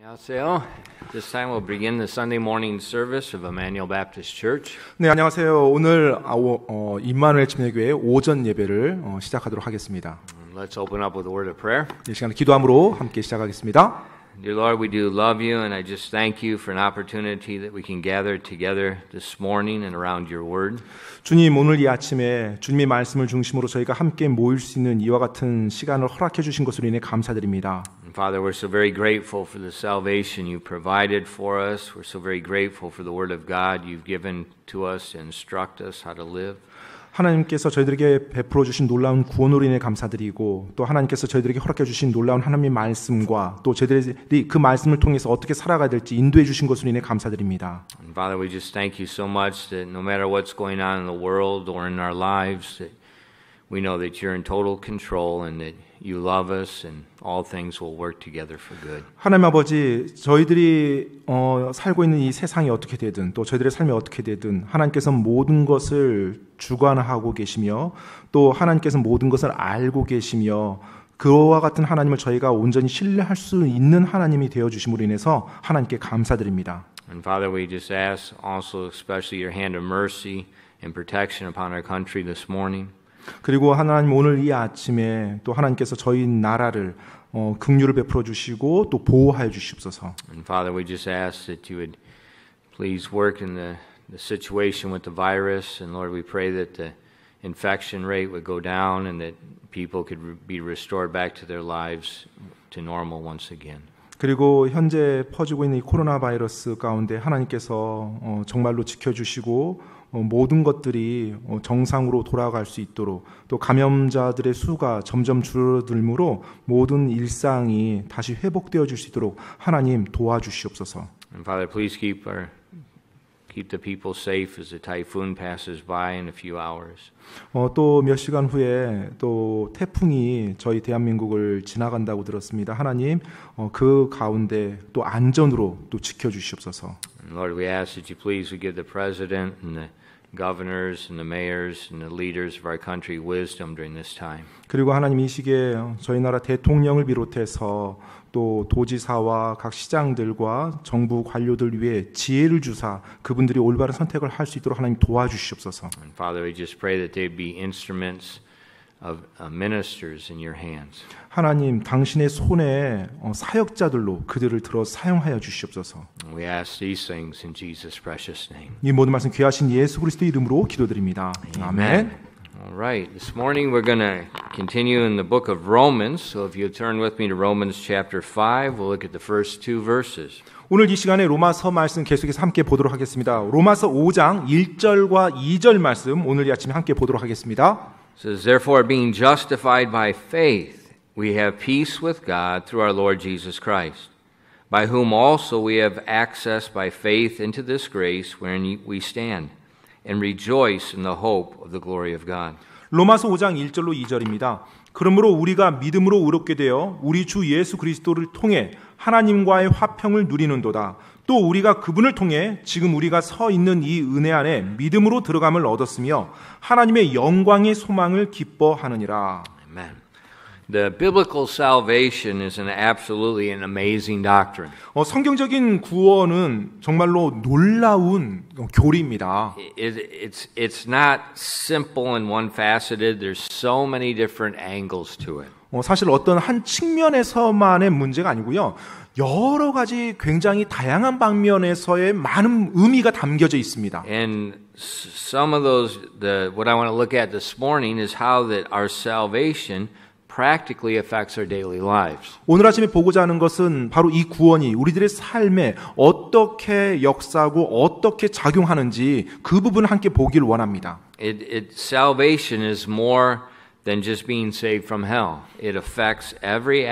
안녕하세요. This time we'll begin the Sunday morning service of Emmanuel Baptist Church. 네, 안녕하세요. 오늘 임마누엘 침례교회 오전 예배를 시작하도록 하겠습니다. Let's open up with a word of prayer. 이 시간에 기도함으로 함께 시작하겠습니다. Dear Lord, we do love you, and I just thank you for an opportunity that we can gather together this morning and around your word. 주님, 오늘 이 아침에 주님의 말씀을 중심으로 저희가 함께 모일 수 있는 이와 같은 시간을 허락해 주신 것으로 인해 감사드립니다. And Father, we're so very grateful for the salvation you provided for us. We're so very grateful for the word of God you've given to us to instruct us how to live. 하나님께서 저희들에게 베풀어 주신 놀라운 구원으로 인해 감사드리고 또 하나님께서 저희들에게 허락해 주신 놀라운 하나님의 말씀과 또 저희들이 그 말씀을 통해서 어떻게 살아가야 될지 인도해 주신 것으로 인해 감사드립니다. And Father, we just thank you so much that no matter what's going on in the world or in our lives, that we know that you're in total control and that you love us and all things will work together for good. 하나님 아버지, 저희들이 살고 있는 이 세상이 어떻게 되든 또 저희들의 삶이 어떻게 되든 하나님께서 모든 것을 주관하고 계시며 또 하나님께서 모든 것을 알고 계시며 그와 같은 하나님을 저희가 온전히 신뢰할 수 있는 하나님이 되어 주심으로 인해서 하나님께 감사드립니다. And Father, we just ask also especially your hand of mercy and protection upon our country this morning. 그리고 하나님 오늘 이 아침에 또 하나님께서 저희 나라를 긍휼을 베풀어 주시고 또 보호하여 주시옵소서. And Father, we just ask that you would please work in the situation with the virus. And Lord, we pray that the infection rate would go down and that people could be restored back to their lives to normal once again. 그리고 현재 퍼지고 있는 이 코로나 바이러스 가운데 하나님께서 정말로 지켜주시고 모든 것들이 정상으로 돌아갈 수 있도록 또 감염자들의 수가 점점 줄어들므로 모든 일상이 다시 회복되어 줄 수 있도록 하나님 도와주시옵소서. And Father, please keep the people safe as the typhoon passes by in a few hours. 또 몇 시간 후에 또 태풍이 저희 대한민국을 지나간다고 들었습니다. 하나님 그 가운데 또 안전으로 또 지켜주시옵소서. And Lord, we ask that you please would give the president and the governors and the mayors and the leaders of our country wisdom during this time. 그리고 하나님 이 시기에 저희 나라 대통령을 비롯해서 또 도지사와 각 시장들과 정부 관료들 위해 지혜를 주사 그분들이 올바른 선택을 할 수 있도록 하나님 도와주시옵소서. And Father, we just pray that they be instruments of ministers in your hands. 하나님 당신의 손에 사역자들로 그들을 들어 사용하여 주시옵소서. And we ask these things in Jesus' precious name. 이 모든 말씀 귀하신 예수 그리스도의 이름으로 기도드립니다. 아멘. All right, this morning we're going to continue in the book of Romans. So if you'll turn with me to Romans chapter 5, we'll look at the first two verses. 오늘 이 시간에 로마서 말씀 계속해서 함께 보도록 하겠습니다. 로마서 5장 1절과 2절 말씀 오늘 이 아침에 함께 보도록 하겠습니다. It says, Therefore, being justified by faith, we have peace with God through our Lord Jesus Christ, by whom also we have access by faith into this grace wherein we stand, and rejoice in the hope of the glory of God. 로마서 5장 1절로 2절입니다. 그러므로 우리가 믿음으로 의롭게 되어 우리 주 예수 그리스도를 통해 하나님과의 화평을 누리는도다. 또 우리가 그분을 통해 지금 우리가 서 있는 이 은혜 안에 믿음으로 들어감을 얻었으며 하나님의 영광의 소망을 기뻐하느니라. Amen. The biblical salvation is absolutely an amazing doctrine. 성경적인 구원은 정말로 놀라운 교리입니다. It's not simple and one-faceted. There's so many different angles to it. 사실 어떤 한 측면에서만의 문제가 아니고요. 여러 가지 굉장히 다양한 방면에서의 많은 의미가 담겨져 있습니다. And some of those, what I want to look at this morning is how that our salvation practically affects our daily lives. 오늘 아침에 보고자 하는 것은 바로 이 구원이 우리들의 삶에 어떻게 역사하고 어떻게 작용하는지 그 부분을 함께 보기를 원합니다. Salvation is more than just being saved from hell. It affects every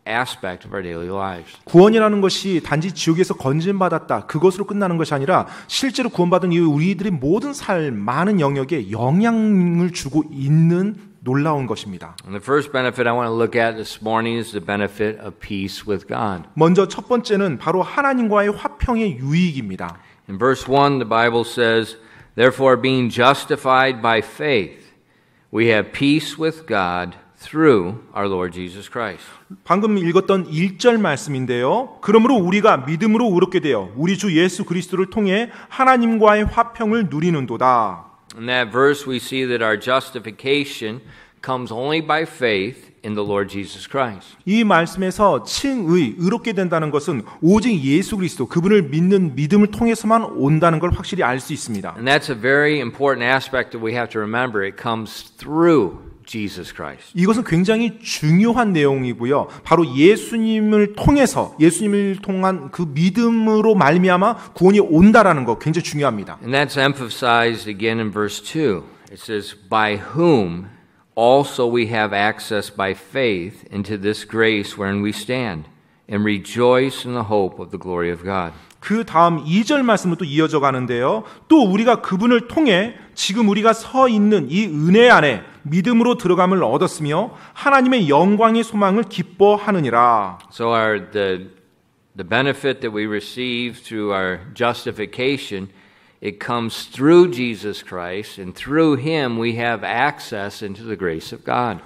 aspect of our daily lives. 구원이라는 것이 단지 지옥에서 건진받았다 그것으로 끝나는 것이 아니라 실제로 구원받은 이후 우리들의 모든 삶 많은 영역에 영향을 주고 있는 놀라운 것입니다. And the first benefit I want to look at this morning is the benefit of peace with God. 먼저 첫 번째는 바로 하나님과의 화평의 유익입니다. In verse 1 the Bible says, Therefore being justified by faith, we have peace with God through our Lord Jesus Christ. 방금 읽었던 1절 말씀인데요. 그러므로 우리가 믿음으로 의롭게 되어 우리 주 예수 그리스도를 통해 하나님과의 화평을 누리는도다. In that verse we see that our justification comes only by faith in the Lord Jesus Christ. 이 말씀에서 칭의, 의롭게 된다는 것은 오직 예수 그리스도, 그분을 믿는 믿음을 통해서만 온다는 걸 확실히 알 수 있습니다. And that's a very important aspect that we have to remember. It comes through Jesus Christ. 이것은 굉장히 중요한 내용이고요. 바로 예수님을 통해서, 예수님을 통한 그 믿음으로 말미암아 구원이 온다라는 거 굉장히 중요합니다. And that's emphasized again in verse 2. It says, by whom also we have access by faith into this grace wherein we stand and rejoice in the hope of the glory of God. 그 다음 2절 말씀으로 또 이어져 가는데요. 또 우리가 그분을 통해 지금 우리가 서 있는 이 은혜 안에 믿음으로 들어감을 얻었으며 하나님의 영광의 소망을 기뻐하느니라. So the benefit that we receive through our justification, it comes through Jesus Christ, and through Him we have access into the grace of God.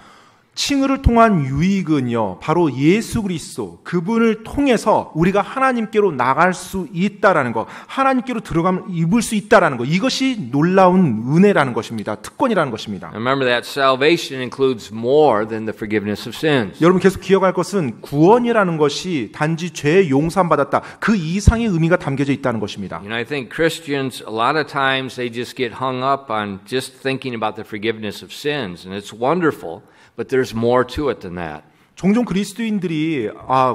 칭의를 통한 유익은요, 바로 예수 그리스도, 그분을 통해서 우리가 하나님께로 나갈 수 있다라는 것, 하나님께로 들어감을 입을 수 있다라는 것, 이것이 놀라운 은혜라는 것입니다. 특권이라는 것입니다. Remember that salvation includes more than the forgiveness of sins. 여러분 계속 기억할 것은 구원이라는 것이 단지 죄 용서함 받았다, 그 이상의 의미가 담겨져 있다는 것입니다. You know, I think Christians, a lot of times they just get hung up on just thinking about the forgiveness of sins, and it's wonderful. But there's more to it than that. 종종 그리스도인들이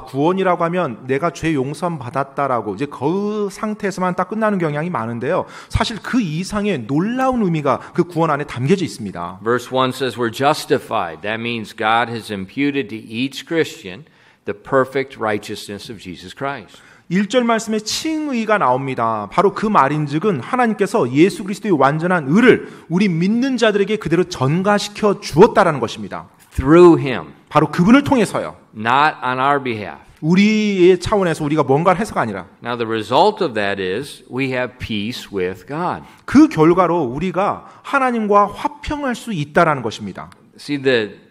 구원이라고 하면 내가 죄 용서함 받았다라고 이제 그 상태에서만 딱 끝나는 경향이 많은데요. 사실 그 이상의 놀라운 의미가 그 구원 안에 담겨져 있습니다. Verse 1 says we're justified. That means God has imputed to each Christian the perfect righteousness of Jesus Christ. 1절 말씀에 칭의가 나옵니다. 바로 그 말인즉은 하나님께서 예수 그리스도의 완전한 의를 우리 믿는 자들에게 그대로 전가시켜 주었다라는 것입니다. Through Him. 바로 그분을 통해서요. Not on our behalf. 우리의 차원에서 우리가 뭔가를 해서가 아니라. Now the result of that is we have peace with God. 그 결과로 우리가 하나님과 화평할 수 있다라는 것입니다. See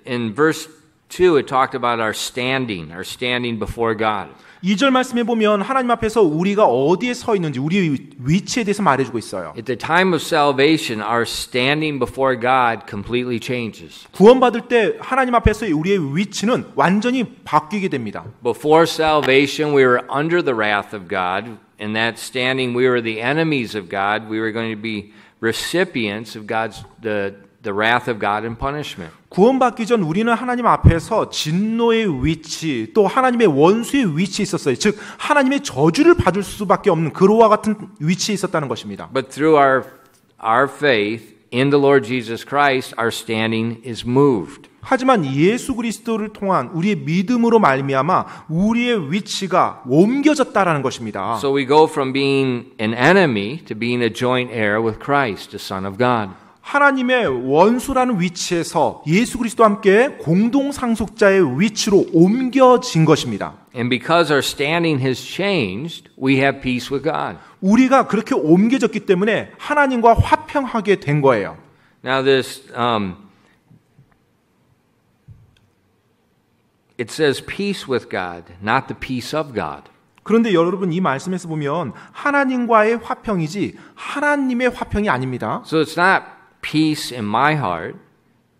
in verse 2 it talked about our standing before God. 2절 말씀에 보면 하나님 앞에서 우리가 어디에 서 있는지 우리의 위치에 대해서 말해주고 있어요. At the time of salvation, our standing before God completely changes. 구원받을 때 하나님 앞에서 우리의 위치는 완전히 바뀌게 됩니다. Before salvation, we were under the wrath of God. In that standing, we were the enemies of God. We were going to be recipients of the wrath of God and punishment. 구원받기 전 우리는 하나님 앞에서 진노의 위치, 또 하나님의 원수의 위치에 있었어요. 즉 하나님의 저주를 받을 수밖에 없는 그로와 같은 위치에 있었다는 것입니다. But through our faith in the Lord Jesus Christ, our standing is moved. 하지만 예수 그리스도를 통한 우리의 믿음으로 말미암아 우리의 위치가 옮겨졌다라는 것입니다. So we go from being an enemy to being a joint heir with Christ, the Son of God. 하나님의 원수라는 위치에서 예수 그리스도와 함께 공동 상속자의 위치로 옮겨진 것입니다. And because our standing has changed, we have peace with God. 우리가 그렇게 옮겨졌기 때문에 하나님과 화평하게 된 거예요. Now this it says peace with God, not the peace of God. 그런데 여러분 이 말씀에서 보면 하나님과의 화평이지 하나님의 화평이 아닙니다. So it's not peace in my heart,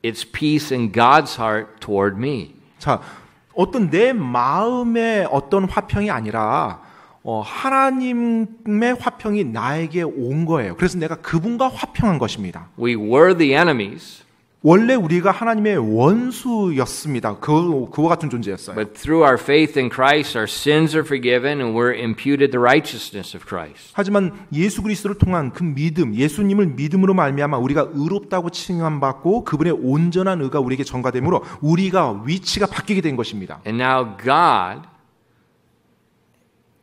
it's peace in God's heart toward me. 자, 어떤 내 마음의 어떤 화평이 아니라 하나님의 화평이 나에게 온 거예요. 그래서 내가 그분과 화평한 것입니다. We were the enemies. 원래 우리가 하나님의 원수였습니다. 그와 같은 존재였어요. But through our faith in Christ, our sins are forgiven and we're imputed the righteousness of Christ. 하지만 예수 그리스도를 통한 그 믿음, 예수님을 믿음으로 말미암아 우리가 의롭다고 칭함받고 그분의 온전한 의가 우리에게 전가되므로 우리가 위치가 바뀌게 된 것입니다. And now God,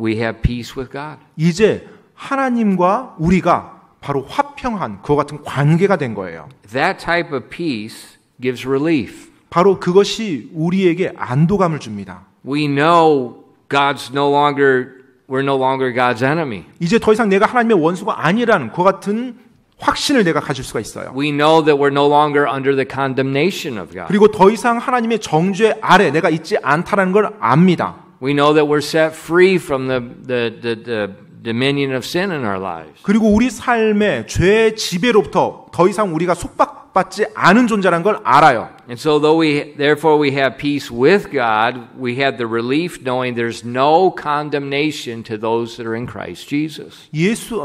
we have peace with God. 이제 하나님과 우리가 바로 화평한 그와 같은 관계가 된 거예요. That type of peace gives relief. 바로 그것이 우리에게 안도감을 줍니다. We know we're no longer God's enemy. 이제 더 이상 내가 하나님의 원수가 아니라는 그와 같은 확신을 내가 가질 수가 있어요. We know that we're no longer under the condemnation of God. 그리고 더 이상 하나님의 정죄 아래 내가 있지 않다라는 걸 압니다. We know that we're set free from the dominion of sin in our lives. 그리고 우리 삶의 죄의 지배로부터 더 이상 우리가 속박받지 않은 존재라는 걸 알아요. And so therefore we have peace with God, we have the relief knowing there's no condemnation to those that are in Christ Jesus.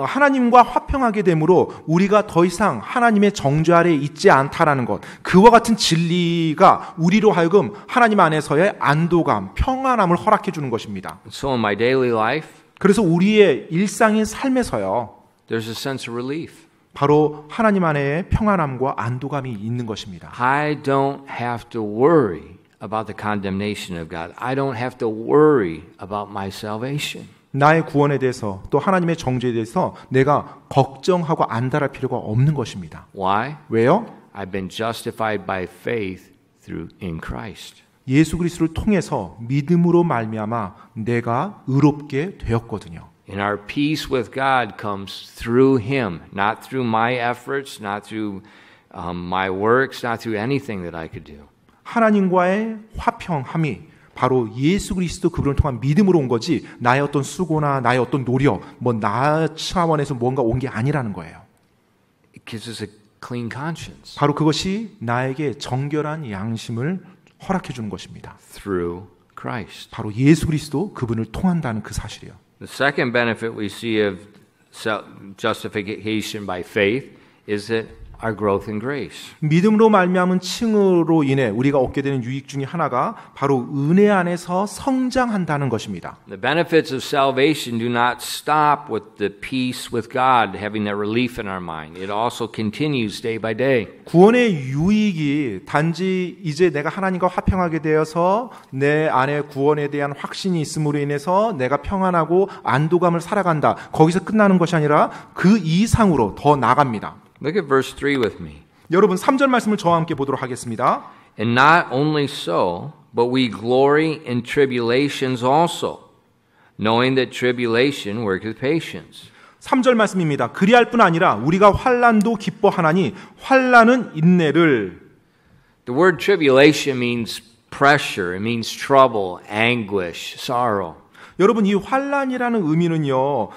하나님과 화평하게 되므로 우리가 더 이상 하나님의 정죄 아래에 있지 않다라는 것, 그와 같은 진리가 우리로 하여금 하나님 안에서의 안도감, 평안함을 허락해 주는 것입니다. So in my daily life, 그래서 우리의 일상의 삶에서요, there's a sense of relief. 바로 하나님 안에 평안함과 안도감이 있는 것입니다. I don't have to worry about the condemnation of God. I don't have to worry about my salvation. 나의 구원에 대해서 또 하나님의 정죄에 대해서 내가 걱정하고 안달할 필요가 없는 것입니다. Why? 왜요? I've been justified by faith in Christ. 예수 그리스도를 통해서 믿음으로 말미암아 내가 의롭게 되었거든요. And our peace with God comes through Him, not through my efforts, not through my works, not through anything that I could do. 하나님과의 화평함이 바로 예수 그리스도 그분을 통한 믿음으로 온 거지 나의 어떤 수고나 나의 어떤 노력, 나 차원에서 뭔가 온 게 아니라는 거예요. It gives us a clean conscience. 바로 그것이 나에게 정결한 양심을 허락해 주는 것입니다. Through Christ. 바로 예수 그리스도 그분을 통한다는 그 사실이에요. The second benefit we see of justification by faith is that our growth in grace. 믿음으로 말미암은 칭으로 인해 우리가 얻게 되는 유익 중에 하나가 바로 은혜 안에서 성장한다는 것입니다. The benefits of salvation do not stop with the peace with God, having that relief in our mind. It also continues day by day. 구원의 유익이 단지 이제 내가 하나님과 화평하게 되어서 내 안에 구원에 대한 확신이 있음으로 인해서 내가 평안하고 안도감을 살아간다. 거기서 끝나는 것이 아니라 그 이상으로 더 나갑니다. Look at verse 3 with me. 여러분 3절 말씀을 저와 함께 보도록 하겠습니다. And not only so, but we glory in tribulations also, knowing that tribulation worketh patience. 3절 말씀입니다. 그리할 뿐 아니라 우리가 환난도 기뻐하나니 환난은 인내를. The word tribulation means pressure, it means trouble, anguish, sorrow. 여러분 이 환난이라는 의미는요.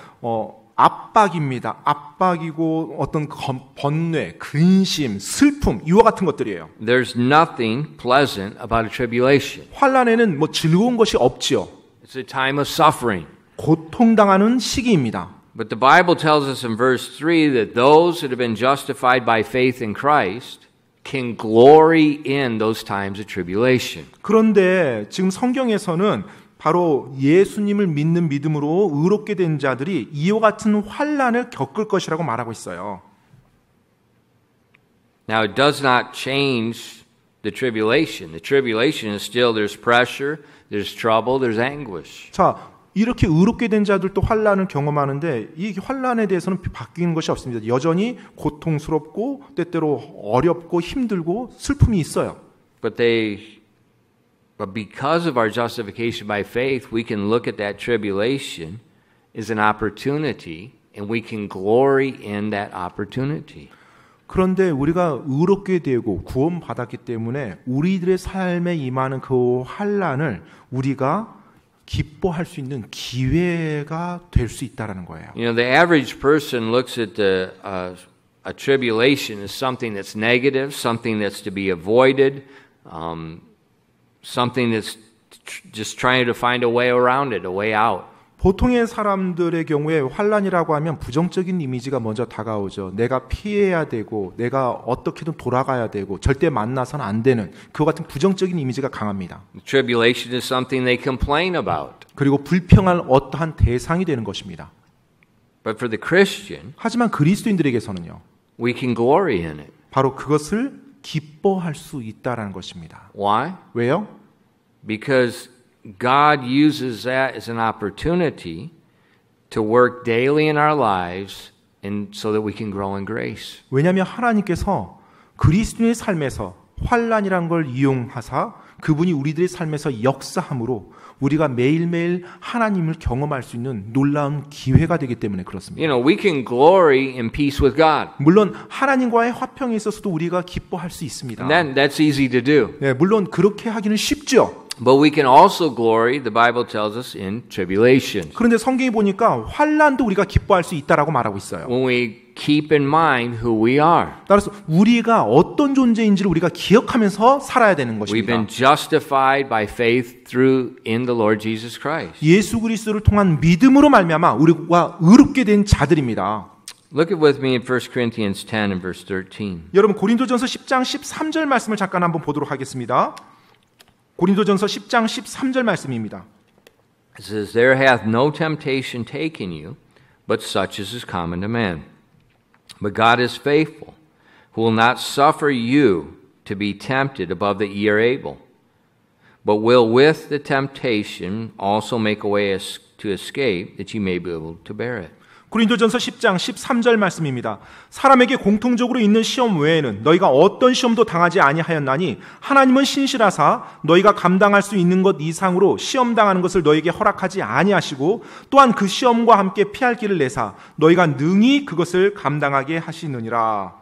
압박입니다. 압박이고 어떤 번뇌, 근심, 슬픔 이와 같은 것들이에요. There's nothing pleasant about a tribulation. 환난에는 즐거운 것이 없지요. It's a time of suffering. 고통당하는 시기입니다. But the Bible tells us in verse 3 that those that have been justified by faith in Christ can glory in those times of tribulation. 그런데 지금 성경에서는 바로 예수님을 믿는 믿음으로 의롭게 된 자들이 이와 같은 환난을 겪을 것이라고 말하고 있어요. Now it does not change the tribulation. The tribulation is still there's pressure, there's trouble, there's anguish. 자, 이렇게 의롭게 된 자들도 환난을 경험하는데 이 환난에 대해서는 바뀌는 것이 없습니다. 여전히 고통스럽고 때때로 어렵고 힘들고 슬픔이 있어요. But because of our justification by faith, we can look at that tribulation as an opportunity and we can glory in that opportunity. 그런데 우리가 의롭게 되고 구원받았기 때문에 우리들의 삶에 임하는 그 환난을 우리가 기뻐할 수 있는 기회가 될 수 있다라는 거예요. You know, the average person looks at a tribulation as something that's negative, something that's to be avoided, something that's just trying to find a way around it, a way out. 보통의 사람들의 경우에 환난이라고 하면 부정적인 이미지가 먼저 다가오죠. 내가 피해야 되고 내가 어떻게든 돌아가야 되고 절대 만나서는 안 되는 그와 같은 부정적인 이미지가 강합니다. Tribulation is something they complain about. 그리고 불평할 어떠한 대상이 되는 것입니다. But for the Christian, 하지만 그리스도인들에게서는요. we can glory in it. 바로 그것을 기뻐할 수 있다라는 것입니다. Why? 왜요? Because God uses that as an opportunity to work daily in our lives and so that we can grow in grace. 왜냐하면 하나님께서 그리스도인의 삶에서 환난이란 걸 이용하사 그분이 우리들의 삶에서 역사함으로 우리가 매일매일 하나님을 경험할 수 있는 놀라운 기회가 되기 때문에 그렇습니다. You know, we can glory in peace with God. 물론 하나님과의 화평에 있어서도 우리가 기뻐할 수 있습니다. And that's easy to do. 네, 물론 그렇게 하기는 쉽죠. But we can also glory, the Bible tells us, in tribulation. 그런데 성경에 보니까 환난도 우리가 기뻐할 수 있다라고 말하고 있어요. When we keep in mind who we are. 따라서 우리가 어떤 존재인지를 우리가 기억하면서 살아야 되는 We've 것입니다. been justified by faith through in the Lord Jesus Christ. 예수 그리스도를 통한 믿음으로 말미암아 우리가 의롭게 된 자들입니다. Look at with me in 1 Corinthians 10 and verse 13. 여러분 고린도전서 10장 13절 말씀을 잠깐 한번 보도록 하겠습니다. 고린도전서 10장 13절 말씀입니다. It says, There hath no temptation taken you, but such as is common to man. But God is faithful, who will not suffer you to be tempted above that ye are able, but will with the temptation also make a way to escape, that ye may be able to bear it. 고린도전서 10장 13절 말씀입니다. 사람에게 공통적으로 있는 시험 외에는 너희가 어떤 시험도 당하지 아니하였나니 하나님은 신실하사 너희가 감당할 수 있는 것 이상으로 시험 당하는 것을 너희에게 허락하지 아니하시고 또한 그 시험과 함께 피할 길을 내사 너희가 능히 그것을 감당하게 하시느니라.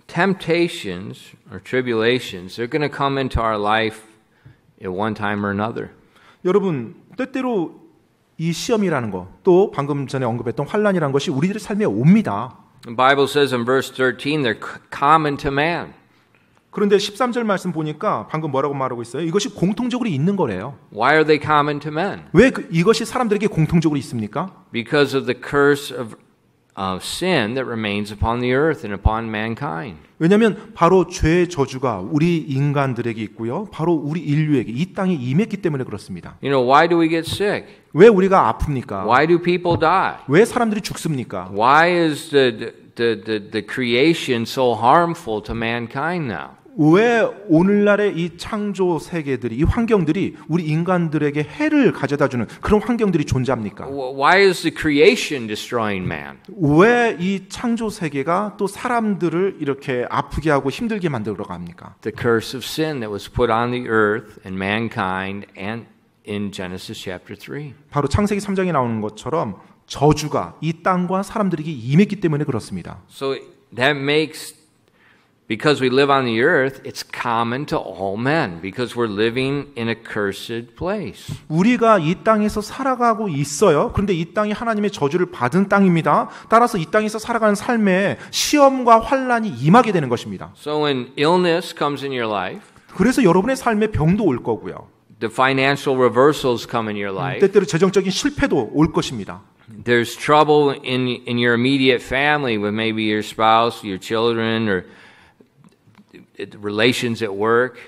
Temptations or tribulations, they're going to come into our life at one time or another. 여러분 때때로 이 시험이라는 것, 또 방금 전에 언급했던 환난이라는 것이 우리들의 삶에 옵니다. The Bible says in verse 13, they're common to man. 그런데 13절 말씀 보니까 방금 뭐라고 말하고 있어요? 이것이 공통적으로 있는 거래요. Why are they common to men? 왜 이것이 사람들에게 공통적으로 있습니까? Because of the curse of sin that remains upon the earth and upon mankind. 왜냐하면 바로 죄의 저주가 우리 인간들에게 있고요. 바로 우리 인류에게 이 땅에 임했기 때문에 그렇습니다. You know, why do we get sick? 왜 우리가 아픕니까? Why do people die? 왜 사람들이 죽습니까? Why is the creation so harmful to mankind now? 왜 오늘날의 이 창조 세계들이, 이 환경들이 우리 인간들에게 해를 가져다주는 그런 환경들이 존재합니까? Why is the creation destroying man? 왜 이 창조 세계가 또 사람들을 이렇게 아프게 하고 힘들게 만들어 갑니까? The curse of sin that was put on the earth and mankind and in Genesis chapter 3. 바로 창세기 3장에 나오는 것처럼 저주가 이 땅과 사람들에게 임했기 때문에 그렇습니다. So that makes Because we live on the earth, it's common to all men because we're living in a cursed place. 우리가 이 땅에서 살아가고 있어요. 그런데 이 땅이 하나님의 저주를 받은 땅입니다. 따라서 이 땅에서 살아가는 삶에 시험과 환난이 임하게 되는 것입니다. So when illness comes in your life, 그래서 여러분의 삶에 병도 올 거고요. the financial reversals come in your life. 때때로 재정적인 실패도 올 것입니다. There's trouble in your immediate family with maybe your spouse, your children, or relations at work.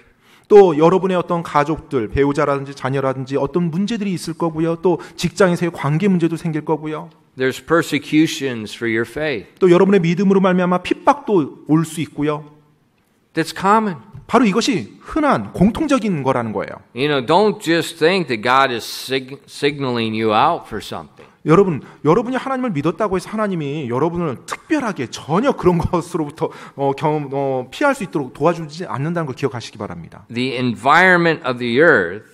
또 여러분의 어떤 가족들, 배우자라든지 자녀라든지 어떤 문제들이 있을 거고요. 또 직장에서의 관계 문제도 생길 거고요. There's persecutions for your faith. 또 여러분의 믿음으로 말미암아 핍박도 올 수 있고요. That's common. 바로 이것이 흔한 공통적인 거라는 거예요. You know, don't just think that God is signaling you out for something. 여러분이 하나님을 믿었다고 해서 하나님이 여러분을 특별하게 전혀 그런 것으로부터 피할 수 있도록 도와주지 않는다는 걸 기억하시기 바랍니다. The environment of the earth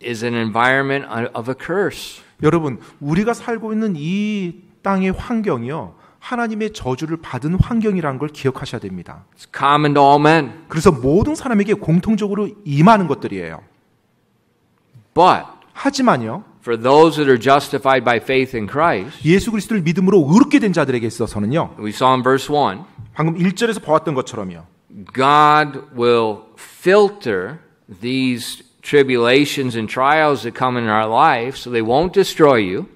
is an environment of a curse. 여러분, 우리가 살고 있는 이 땅의 환경이요. 하나님의 저주를 받은 환경이라는 걸 기억하셔야 됩니다. It's common to all men. 그래서 모든 사람에게 공통적으로 임하는 것들이에요. But 하지만요. for those that are justified by faith in Christ, 예수 그리스도를 믿음으로 의롭게 된 자들에게 있어서는요. we saw in verse 1, 방금 1절에서 보았던 것처럼요. God will filter these tribulations and trials that come in our life so they won't destroy you,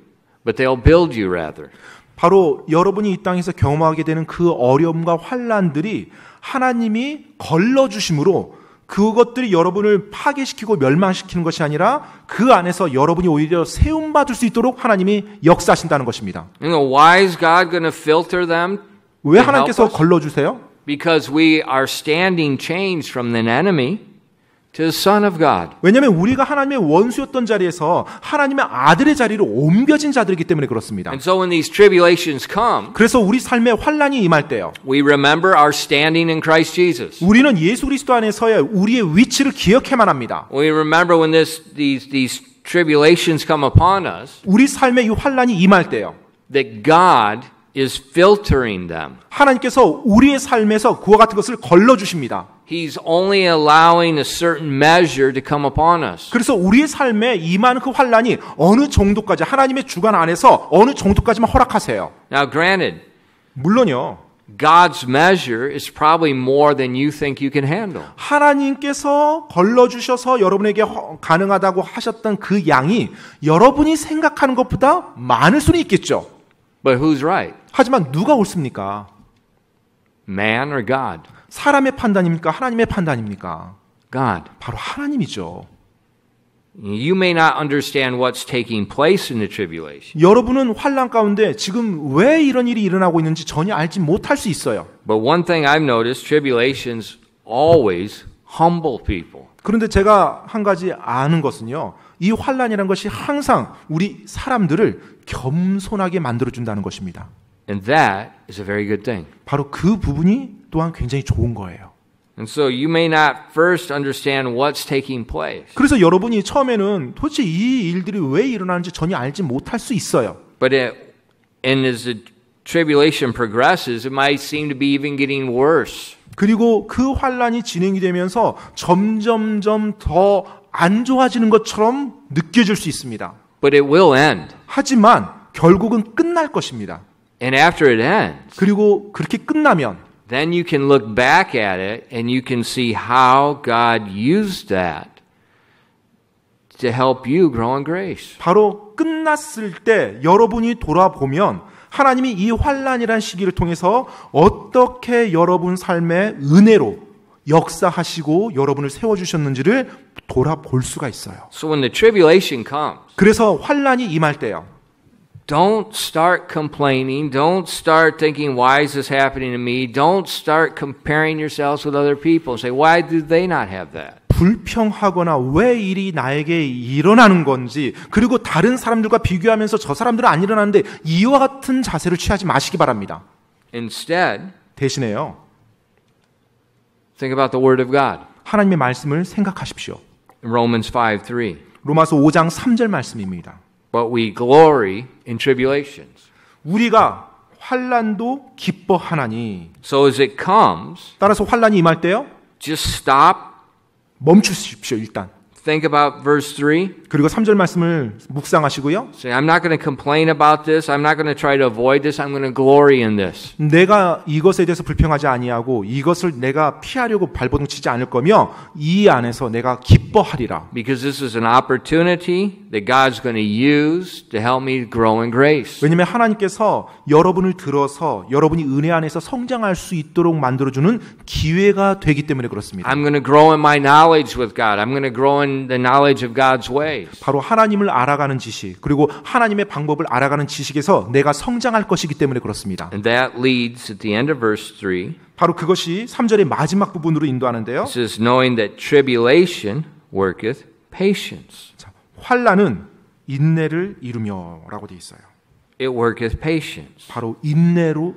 but they'll build you rather. 바로 여러분이 이 땅에서 경험하게 되는 그 어려움과 환난들이 하나님이 걸러주심으로 그것들이 여러분을 파괴시키고 멸망시키는 것이 아니라 그 안에서 여러분이 오히려 세움받을 수 있도록 하나님이 역사하신다는 것입니다. You know, why is God going to filter them? 왜 하나님께서 걸러주세요? Because we are standing changed from the enemy to the Son of God. 왜냐하면 우리가 하나님의 원수였던 자리에서 하나님의 아들의 자리로 옮겨진 자들이기 때문에 그렇습니다. And so when these tribulations come, 그래서 우리 삶에 환란이 임할 때요. we remember our standing in Christ Jesus. 우리는 예수 그리스도 안에서의 우리의 위치를 기억해만 합니다. We remember when these tribulations come upon us, 우리 삶에 이 환란이 임할 때요. that God is filtering them. 하나님께서 우리의 삶에서 그와 같은 것을 걸러 주십니다. He's only allowing a certain measure to come upon us. 그래서 우리의 삶에 임하는 그 환란이 어느 정도까지 하나님의 주관 안에서 어느 정도까지만 허락하세요. Now granted, 물론요. God's measure is probably more than you think you can handle. 하나님께서 걸러 주셔서 여러분에게 가능하다고 하셨던 그 양이 여러분이 생각하는 것보다 많을 수는 있겠죠. But who's right? 하지만 누가 옳습니까? Man or God? 사람의 판단입니까? 하나님의 판단입니까? God. 바로 하나님이죠. You may not understand what's taking place in the tribulation. 여러분은 환난 가운데 지금 왜 이런 일이 일어나고 있는지 전혀 알지 못할 수 있어요. But one thing I've noticed, tribulations always humble people. 그런데 제가 한 가지 아는 것은요. 이 환난이라는 것이 항상 우리 사람들을 겸손하게 만들어준다는 것입니다. And that is a very good thing. 바로 그 부분이 또한 굉장히 좋은 거예요. And so you may not first understand what's taking place. 그래서 여러분이 처음에는 도대체 이 일들이 왜 일어나는지 전혀 알지 못할 수 있어요. But as the tribulation progresses, it might seem to be even getting worse. 그리고 그 환난이 진행이 되면서 점점점 더 안 좋아지는 것처럼 느껴질 수 있습니다. But it will end. 하지만 결국은 끝날 것입니다. And after it ends, 그리고 그렇게 끝나면 then you can look back at it and you can see how God used that to help you grow in grace. 바로 끝났을 때 여러분이 돌아보면 하나님이 이 환난이라는 시기를 통해서 어떻게 여러분 삶의 은혜로 역사하시고 여러분을 세워주셨는지를 돌아볼 수가 있어요. So when the tribulation comes, 그래서 환난이 임할 때요. don't start complaining. Don't start thinking, why is this happening to me? Don't start comparing yourselves with other people and say, why do they not have that? 불평하거나 왜 일이 나에게 일어나는 건지 그리고 다른 사람들과 비교하면서 저 사람들은 안 일어나는데 이와 같은 자세를 취하지 마시기 바랍니다. Instead, 대신에요. think about the Word of God. 하나님의 말씀을 생각하십시오. Romans 5:3. 로마서 5장 3절 말씀입니다. But we glory in tribulations. 우리가 환난도 기뻐하나니. So as it comes, 따라서 환난이 임할 때요. just stop. 멈추십시오 일단. Think about verse 3. 그리고 3절 말씀을 묵상하시고요. Say, I'm not going to complain about this. I'm not going to try to avoid this. I'm going to glory in this. 내가 이것에 대해서 불평하지 아니하고 이것을 내가 피하려고 발버둥 치지 않을 거며 이 안에서 내가 기뻐하리라. Because this is an opportunity that God's going to use to help me grow in grace. 왜냐하면 하나님께서 여러분을 들어서 여러분이 은혜 안에서 성장할 수 있도록 만들어주는 기회가 되기 때문에 그렇습니다. I'm going to grow in my knowledge with God. I'm going to grow in the knowledge of God's ways. 바로 하나님을 알아가는 지식 그리고 하나님의 방법을 알아가는 지식에서 내가 성장할 것이기 때문에 그렇습니다. And that leads at the end of verse 3. 바로 그것이 3절의 마지막 부분으로 인도하는데요. It says, knowing that tribulation worketh patience. 자, 환난은 인내를 이루며라고 되어 있어요. It worketh patience. 바로 인내로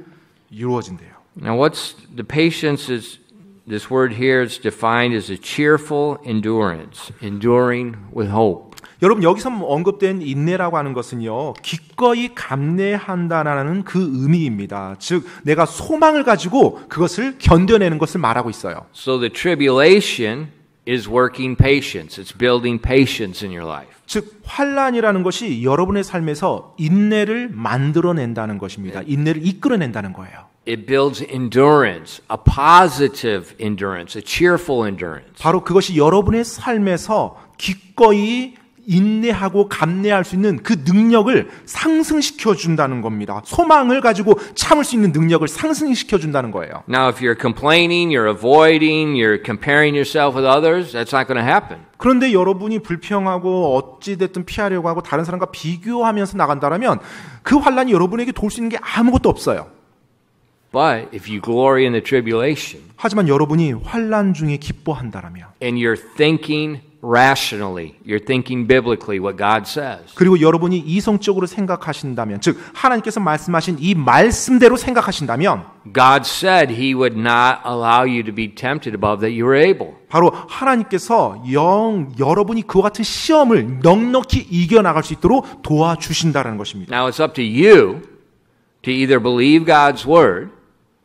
이루어진대요. Now what's the patience is this word here is defined as a cheerful endurance, enduring with hope. 여러분 여기서 언급된 인내라고 하는 것은요. 기꺼이 감내한다라는 그 의미입니다. 즉 내가 소망을 가지고 그것을 견뎌내는 것을 말하고 있어요. So the tribulation is working patience. It's building patience in your life. 즉 환난이라는 것이 여러분의 삶에서 인내를 만들어낸다는 것입니다. 인내를 이끌어낸다는 거예요. It builds endurance, a positive endurance, a cheerful endurance. 바로 그것이 여러분의 삶에서 기꺼이 인내하고 감내할 수 있는 그 능력을 상승시켜 준다는 겁니다. 소망을 가지고 참을 수 있는 능력을 상승시켜 준다는 거예요. Now if you're complaining, you're avoiding, you're comparing yourself with others, that's not going to happen. 그런데 여러분이 불평하고 어찌됐든 피하려고 하고 다른 사람과 비교하면서 나간다면 그 환난이 여러분에게 도울 수 있는 게 아무것도 없어요. But if you glory in the tribulation 하지만 여러분이 환난 중에 기뻐한다라면 and you're thinking rationally, you're thinking biblically what God says. 그리고 여러분이 이성적으로 생각하신다면 즉 하나님께서 말씀하신 이 말씀대로 생각하신다면 God said he would not allow you to be tempted above that you were able. 바로 하나님께서 여러분이 그와 같은 시험을 넉넉히 이겨나갈 수 있도록 도와주신다는 것입니다. Now it's up to you to either believe God's word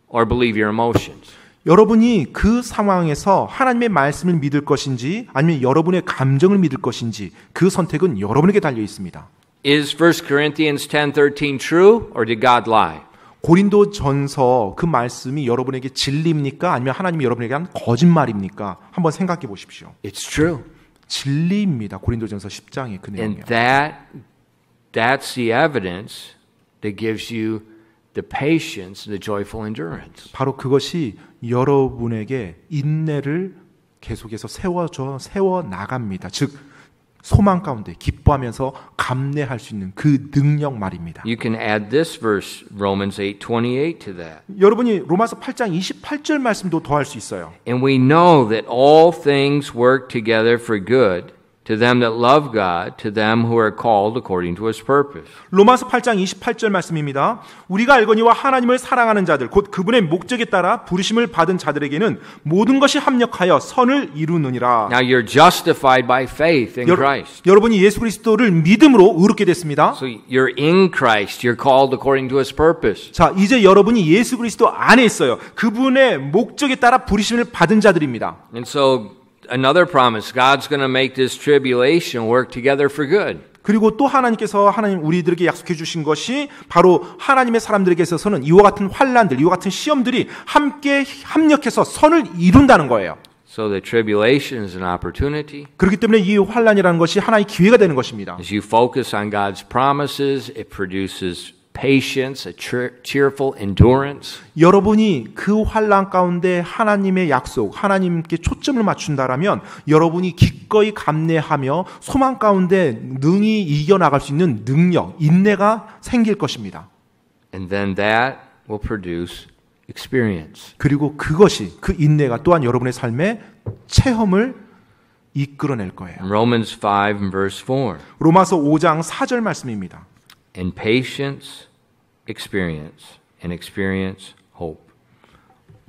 or believe your emotions. 여러분이 그 상황에서 하나님의 말씀을 믿을 것인지 아니면 여러분의 감정을 믿을 것인지 그 선택은 여러분에게 달려 있습니다. Is 1 Corinthians 10:13 true or did God lie? 고린도전서 그 말씀이 여러분에게 진리입니까? 아니면 하나님이 여러분에게 한 거짓말입니까? 한번 생각해 보십시오. It's true. 진리입니다. 고린도전서 10장의 그 내용이요. And that's the evidence that gives you the patience and the joyful endurance. 바로 그것이 여러분에게 인내를 계속해서 세워 나갑니다. 즉 소망 가운데 기뻐하면서 감내할 수 있는 그 능력 말입니다. You can add this verse, Romans 8:28 to that. 여러분이 로마서 8장 28절 말씀도 더할 수 있어요. And we know that all things work together for good to them that love God, to them who are called according to his purpose. 로마서 8장 28절 말씀입니다. 우리가 알거니와 하나님을 사랑하는 자들 곧 그분의 목적에 따라 부르심을 받은 자들에게는 모든 것이 합력하여 선을 이루느니라. Now you're justified by faith in Christ. 여러분이 예수 그리스도를 믿음으로 의롭게 됐습니다. So you're in Christ. You're called according to his purpose. 자, 이제 여러분이 예수 그리스도 안에 있어요. 그분의 목적에 따라 부르심을 받은 자들입니다. And so another promise, God's going to make this tribulation work together for good. 그리고 또 하나님께서 우리들에게 약속해 주신 것이 바로 하나님의 사람들에게 있어서는 이와 같은 환난들, 이와 같은 시험들이 함께 합력해서 선을 이룬다는 거예요. So the tribulation is an opportunity. 그렇기 때문에 이 환난이라는 것이 하나의 기회가 되는 것입니다. As you focus on God's promises, it produces patience, a cheerful endurance. 여러분이 그 환난 가운데 하나님의 약속, 하나님께 초점을 맞춘다라면 여러분이 기꺼이 감내하며 소망 가운데 능히 이겨나갈 수 있는 능력, 인내가 생길 것입니다. And then that will produce experience. 그리고 그것이, 그 인내가 또한 여러분의 삶에 체험을 이끌어낼 거예요. Romans 5 and verse 4. 로마서 5장 4절 말씀입니다. And patience, experience, and experience, hope.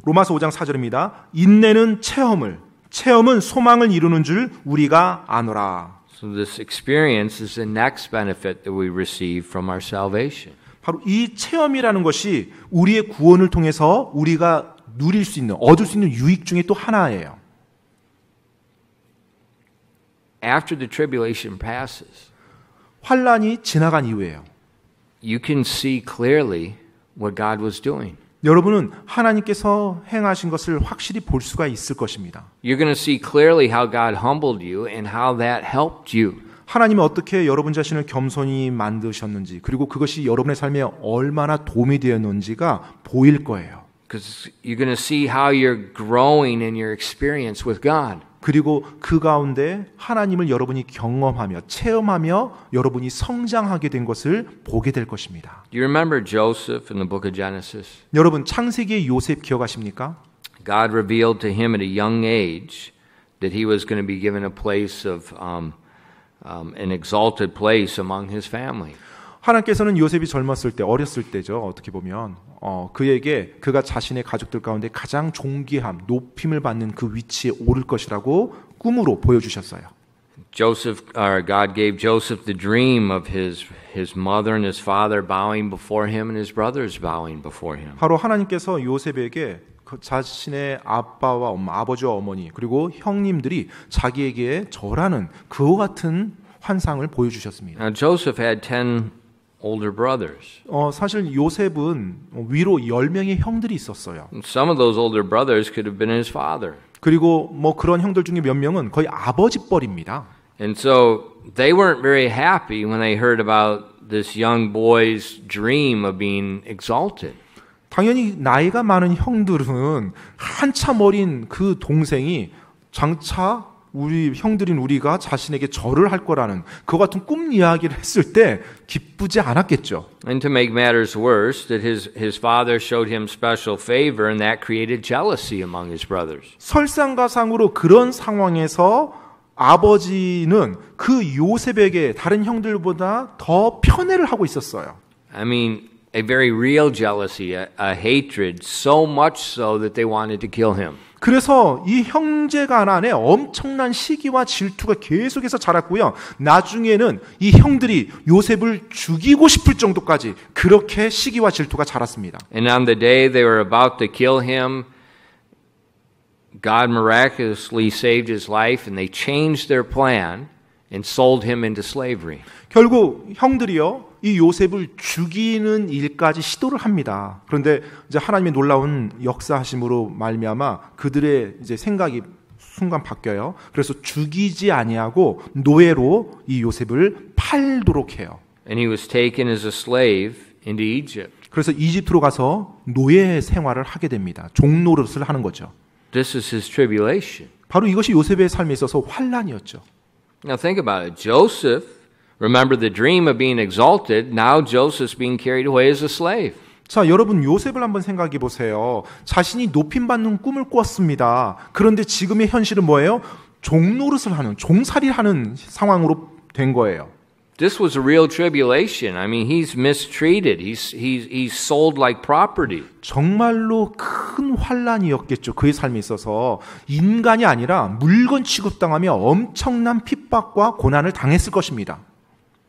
로마서 5장 4절입니다. 인내는 체험은 소망을 이루는 줄 우리가 아노라. So this experience is the next benefit that we receive from our salvation. 바로 이 체험이라는 것이 우리의 구원을 통해서 우리가 누릴 수 있는, 얻을 수 있는 유익 중에 또 하나예요. After the tribulation passes, 환난이 지나간 이후에요. you can see clearly what God was doing. 여러분은 하나님께서 행하신 것을 확실히 볼 수가 있을 것입니다. You're going to see clearly how God humbled you and how that helped you. 하나님이 어떻게 여러분 자신을 겸손히 만드셨는지 그리고 그것이 여러분의 삶에 얼마나 도움이 되었는지가 보일 거예요. Because you're going to see how you're growing in your experience with God. 그리고 그 가운데 하나님을 여러분이 경험하며 체험하며 여러분이 성장하게 된 것을 보게 될 것입니다. Do you remember Joseph in the book of Genesis? 여러분 창세기의 요셉 기억하십니까? God revealed to him at a young age that he was going to be given a place of an exalted place among his family. 하나님께서는 요셉이 젊었을 때, 어렸을 때죠. 어떻게 보면 그에게 그가 자신의 가족들 가운데 가장 존귀함, 높임을 받는 그 위치에 오를 것이라고 꿈으로 보여주셨어요. God gave Joseph the dream of his mother and his father bowing before him and his brothers bowing before him. 바로 하나님께서 요셉에게 그 자신의 아빠와 엄마, 아버지와 어머니 그리고 형님들이 자기에게 절하는 그와 같은 환상을 보여주셨습니다. Now Joseph had 10 older brothers. 사실 요셉은 위로 10명의 형들이 있었어요. Some of those older brothers could have been his father. 그리고 뭐 그런 형들 중에 몇 명은 거의 아버지뻘입니다. And so they weren't very happy when they heard about this young boy's dream of being exalted. 당연히 나이가 많은 형들은 한참 어린 그 동생이 장차 우리 형들인 우리가 자신에게 절을 할 거라는 그 같은 꿈 이야기를 했을 때 기쁘지 않았겠죠. And to make matters worse, that his father showed him special favor, and that created jealousy among his brothers. 설상가상으로 그런 상황에서 아버지는 그 요셉에게 다른 형들보다 더 편애를 하고 있었어요. I mean, a very real jealousy, a hatred, so much so that they wanted to kill him. 그래서 이 형제간 안에 엄청난 시기와 질투가 계속해서 자랐고요. 나중에는 이 형들이 요셉을 죽이고 싶을 정도까지 그렇게 시기와 질투가 자랐습니다. And on the day they were about to kill him, God miraculously saved his life, and they changed their plan and sold him into slavery. 결국 형들이요, 이 요셉을 죽이는 일까지 시도를 합니다. 그런데 이제 하나님의 놀라운 역사하심으로 말미암아 그들의 이제 생각이 순간 바뀌어요. 그래서 죽이지 아니하고 노예로 이 요셉을 팔도록 해요. And he was taken as a slave into Egypt. 그래서 이집트로 가서 노예 생활을 하게 됩니다. 종노릇을 하는 거죠. This is his tribulation. 바로 이것이 요셉의 삶에 있어서 환난이었죠. Now think about it. Joseph, remember the dream of being exalted. Now Joseph's being carried away as a slave. 자, 여러분 요셉을 한번 생각해 보세요. 자신이 높임받는 꿈을 꿨습니다. 그런데 지금의 현실은 뭐예요? 종노릇을 하는, 종살이를 하는 상황으로 된 거예요. This was a real tribulation. I mean, he's mistreated. He's sold like property. 정말로 큰 환난이었겠죠. 그의 삶에 있어서 인간이 아니라 물건 취급당하며 엄청난 핍박과 고난을 당했을 것입니다.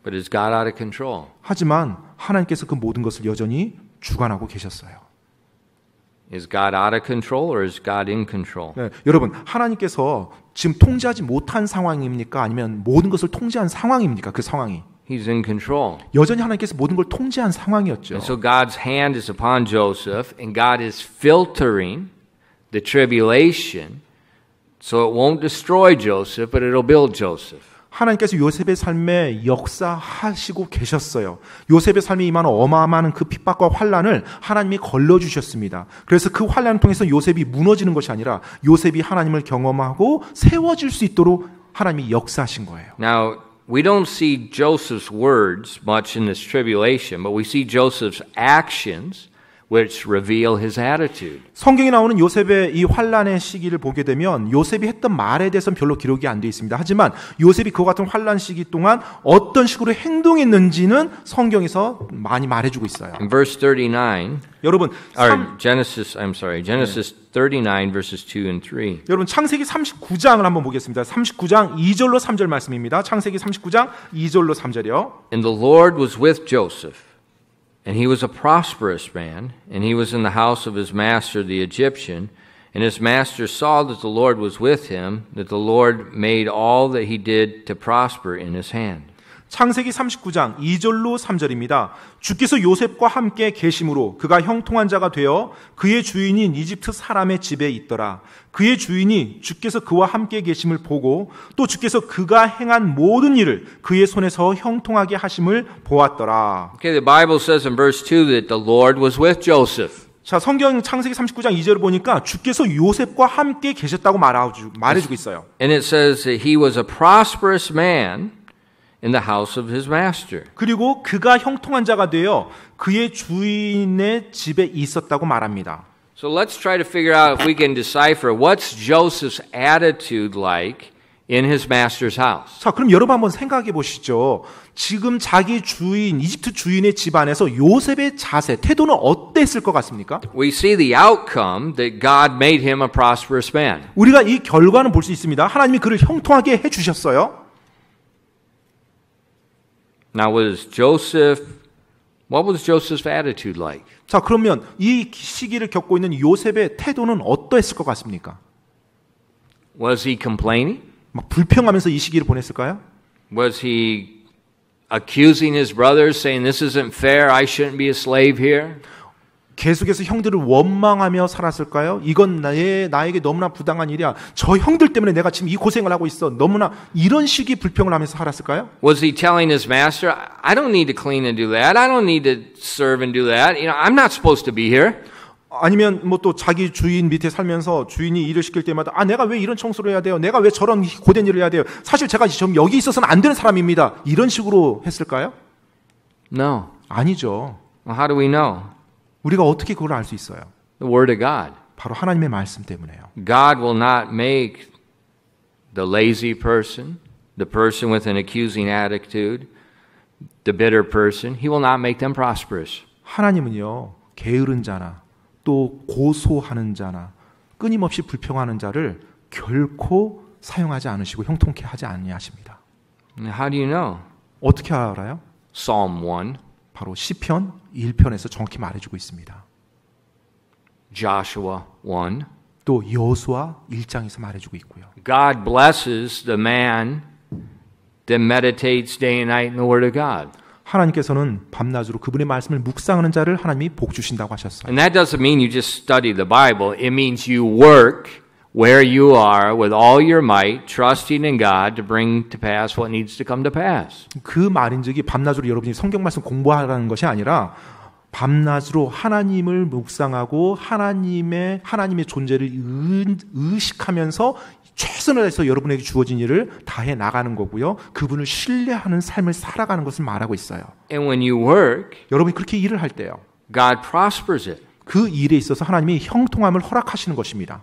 But is God out of control? 하지만 하나님께서 그 모든 것을 여전히 주관하고 계셨어요. Is God out of control or is God in control? 네, 여러분, 하나님께서 지금 통제하지 못한 상황입니까? 아니면 모든 것을 통제한 상황입니까? 그 상황이. He's in control. 여전히 하나님께서 모든 걸 통제한 상황이었죠. And so God's hand is upon Joseph, and God is filtering the tribulation so it won't destroy Joseph, but it'll build Joseph. 하나님께서 요셉의 삶에 역사하시고 계셨어요. 요셉의 삶에 임하는 어마어마한 그 핍박과 환난을 하나님이 걸러주셨습니다. 그래서 그 환난을 통해서 요셉이 무너지는 것이 아니라 요셉이 하나님을 경험하고 세워질 수 있도록 하나님이 역사하신 거예요. Now, we don't see Joseph's words much in this tribulation, but we see Joseph's actions which reveal his attitude. 성경에 나오는 요셉의 이 환난의 시기를 보게 되면 요셉이 했던 말에 대해서는 별로 기록이 안 되어 있습니다. 하지만 요셉이 그와 같은 환난 시기 동안 어떤 식으로 행동했는지는 성경에서 많이 말해주고 있어요. In verse 39, 여러분, Genesis 39 verses 2 and 3. 여러분 창세기 39장을 한번 보겠습니다. 39장 2절로 3절 말씀입니다. 창세기 39장 2절로 3절이요. And the Lord was with Joseph. And he was a prosperous man, and he was in the house of his master the Egyptian. And his master saw that the Lord was with him, that the Lord made all that he did to prosper in his hand. 창세기 39장 2절로 3절입니다. 주께서 요셉과 함께 계심으로 그가 형통한 자가 되어 그의 주인인 이집트 사람의 집에 있더라. 그의 주인이 주께서 그와 함께 계심을 보고 또 주께서 그가 행한 모든 일을 그의 손에서 형통하게 하심을 보았더라. Okay, the Bible says in verse 2 that the Lord was with Joseph. 자, 성경 창세기 39장 2절을 보니까 주께서 요셉과 함께 계셨다고 말해주고 있어요. And it says that he was a prosperous man in the house of his master. 그리고 그가 형통한 자가 되어 그의 주인의 집에 있었다고 말합니다. So let's try to figure out if we can decipher what's Joseph's attitude like in his master's house. 자, 그럼 여러분 한번 생각해 보시죠. 지금 자기 주인, 이집트 주인의 집 안에서 요셉의 자세, 태도는 어땠을 것 같습니까? We see the outcome that God made him a prosperous man. 우리가 이 결과는 볼 수 있습니다. 하나님이 그를 형통하게 해주셨어요. Now, what was Joseph's attitude like? 자, 그러면 이 시기를 겪고 있는 요셉의 태도는 어떠했을 것 같습니까? Was he complaining? 막 불평하면서 이 시기를 보냈을까요? Was he accusing his brothers, saying, "This isn't fair, I shouldn't be a slave here"? 계속해서 형들을 원망하며 살았을까요? 이건 나에게 너무나 부당한 일이야. 저 형들 때문에 내가 지금 이 고생을 하고 있어. 너무나 이런 식의 불평을 하면서 살았을까요? Was he telling his master, "I don't need to clean and do that. I don't need to serve and do that. You know, I'm not supposed to be here." 아니면 뭐 또 자기 주인 밑에 살면서 주인이 일을 시킬 때마다 내가 왜 이런 청소를 해야 돼요? 내가 왜 저런 고된 일을 해야 돼요? 사실 제가 지금 여기 있어서는 안 되는 사람입니다. 이런 식으로 했을까요? No. 아니죠. Well, how do we know? 우리가 어떻게 그걸 알 수 있어요? The Word of God. 바로 하나님의 말씀 때문에요. God will not make the lazy person, the person with an accusing attitude, the bitter person, He will not make them prosperous. 하나님은요, 게으른 자나 또 고소하는 자나 끊임없이 불평하는 자를 결코 사용하지 않으시고 형통케 하지 아니하십니다. How do you know? 어떻게 알아요? Psalm 1, 바로 시편 1편에서 정확히 말해주고 있습니다. Joshua 1. 또 여호수아 1장에서 말해주고 있고요. God blesses the man that meditates day and night in the Word of God. 하나님께서는 밤낮으로 그분의 말씀을 묵상하는 자를 하나님이 복 주신다고 하셨어요. And that doesn't mean you just study the Bible. It means you work where you are with all your might, trusting in God to bring to pass what needs to come to pass. 그 말인즉이 밤낮으로 여러분이 성경 말씀 공부하라는 것이 아니라 밤낮으로 하나님을 묵상하고 하나님의 존재를 의식하면서 최선을 다해서 여러분에게 주어진 일을 다해 나가는 거고요. 그분을 신뢰하는 삶을 살아가는 것을 말하고 있어요. And when you work, 여러분이 그렇게 일을 할 때요. God prospers it. 그 일에 있어서 하나님이 형통함을 허락하시는 것입니다.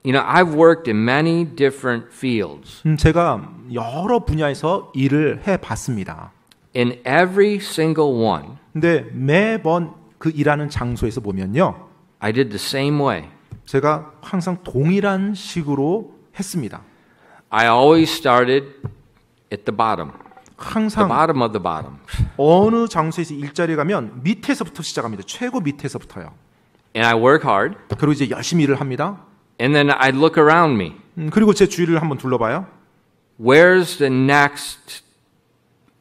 You know, I've worked in many different fields. 제가 여러 분야에서 일을 해봤습니다. In every single one, 근데 매번 그 일하는 장소에서 보면요. I did the same way. 제가 항상 동일한 식으로 했습니다. I always started at the bottom. The 항상 bottom of the bottom. 어느 장소에서 일자리에 가면 밑에서부터 시작합니다. 최고 밑에서부터요. And I work hard. 그리고 이제 열심히 일을 합니다. And then I look around me. 그리고 제 주위를 한번 둘러봐요. Where's the next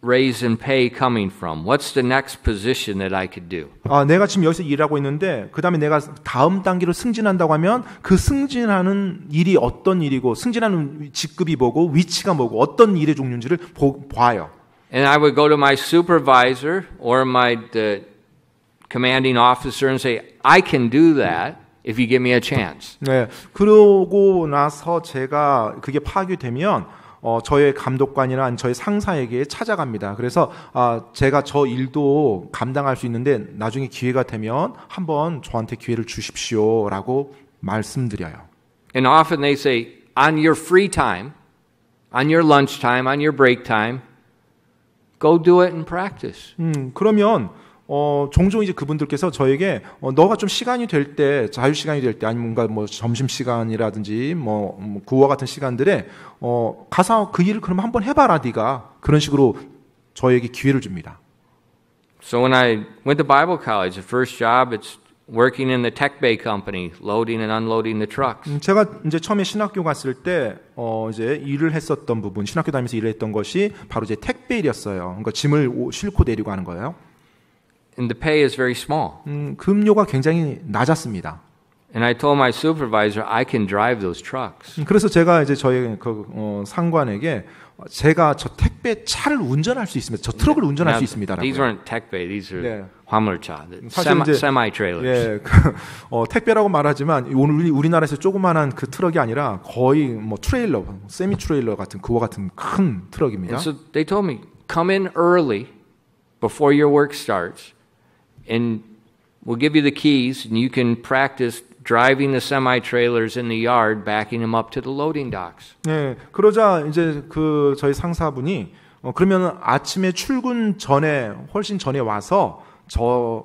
raise in pay coming from? What's the next position that I could do? 내가 지금 여기서 일하고 있는데 그 다음에 내가 다음 단계로 승진한다고 하면 그 승진하는 일이 어떤 일이고 승진하는 직급이 뭐고 위치가 뭐고 어떤 일의 종류인지를 봐요. And I would go to my supervisor or the commanding officer and say, I can do that if you give me a chance. 네, 그러고 나서 제가 그게 파악되면 저의 감독관이나 저의 상사에게 찾아갑니다. 그래서 제가 저 일도 감당할 수 있는데 나중에 기회가 되면 한번 저한테 기회를 주십시오라고 말씀드려요. And often they say, on your free time, on your lunch time, on your break time, go do it and practice. 그러면 종종 이제 그분들께서 저에게 너가 좀 시간이 될 때, 자유 시간이 될 때, 아니면 뭔가 뭐 점심 시간이라든지 뭐 그와 같은 시간들에 가서 그 일을 그럼 한번 해봐라 네가 그런 식으로 저에게 기회를 줍니다. So when I went to Bible college, the first job it's working in the tech bay company, loading and unloading the trucks. 제가 이제 처음에 신학교 갔을 때 이제 일을 했었던 부분, 신학교 다니면서 일을 했던 것이 바로 이제 택배 일이었어요. 그러니까 짐을 싣고 내리고 하는 거예요. And the pay is very small. 급료가 굉장히 낮았습니다. And I told my supervisor, I can drive those trucks. 그래서 제가 이제 저희 상관에게 제가 저 택배 차를 운전할 수 있습니다. 저 트럭을 운전할 수 있습니다라고. These weren't tech bay, these are 네. 화물차, 사실 이제 semi trailers. 예, 택배라고 말하지만 오늘 우리나라에서 조그만한 그 트럭이 아니라 거의 뭐 트레일러, 세미 트레일러 같은 그와 같은 큰 트럭입니다. And so they told me, come in early before your work starts. And we'll give you the keys, and you can practice driving the semi-trailers in the yard, backing them up to the loading docks. 네, 그러자 이제 저희 상사분이 그러면 아침에 출근 전에 훨씬 전에 와서 저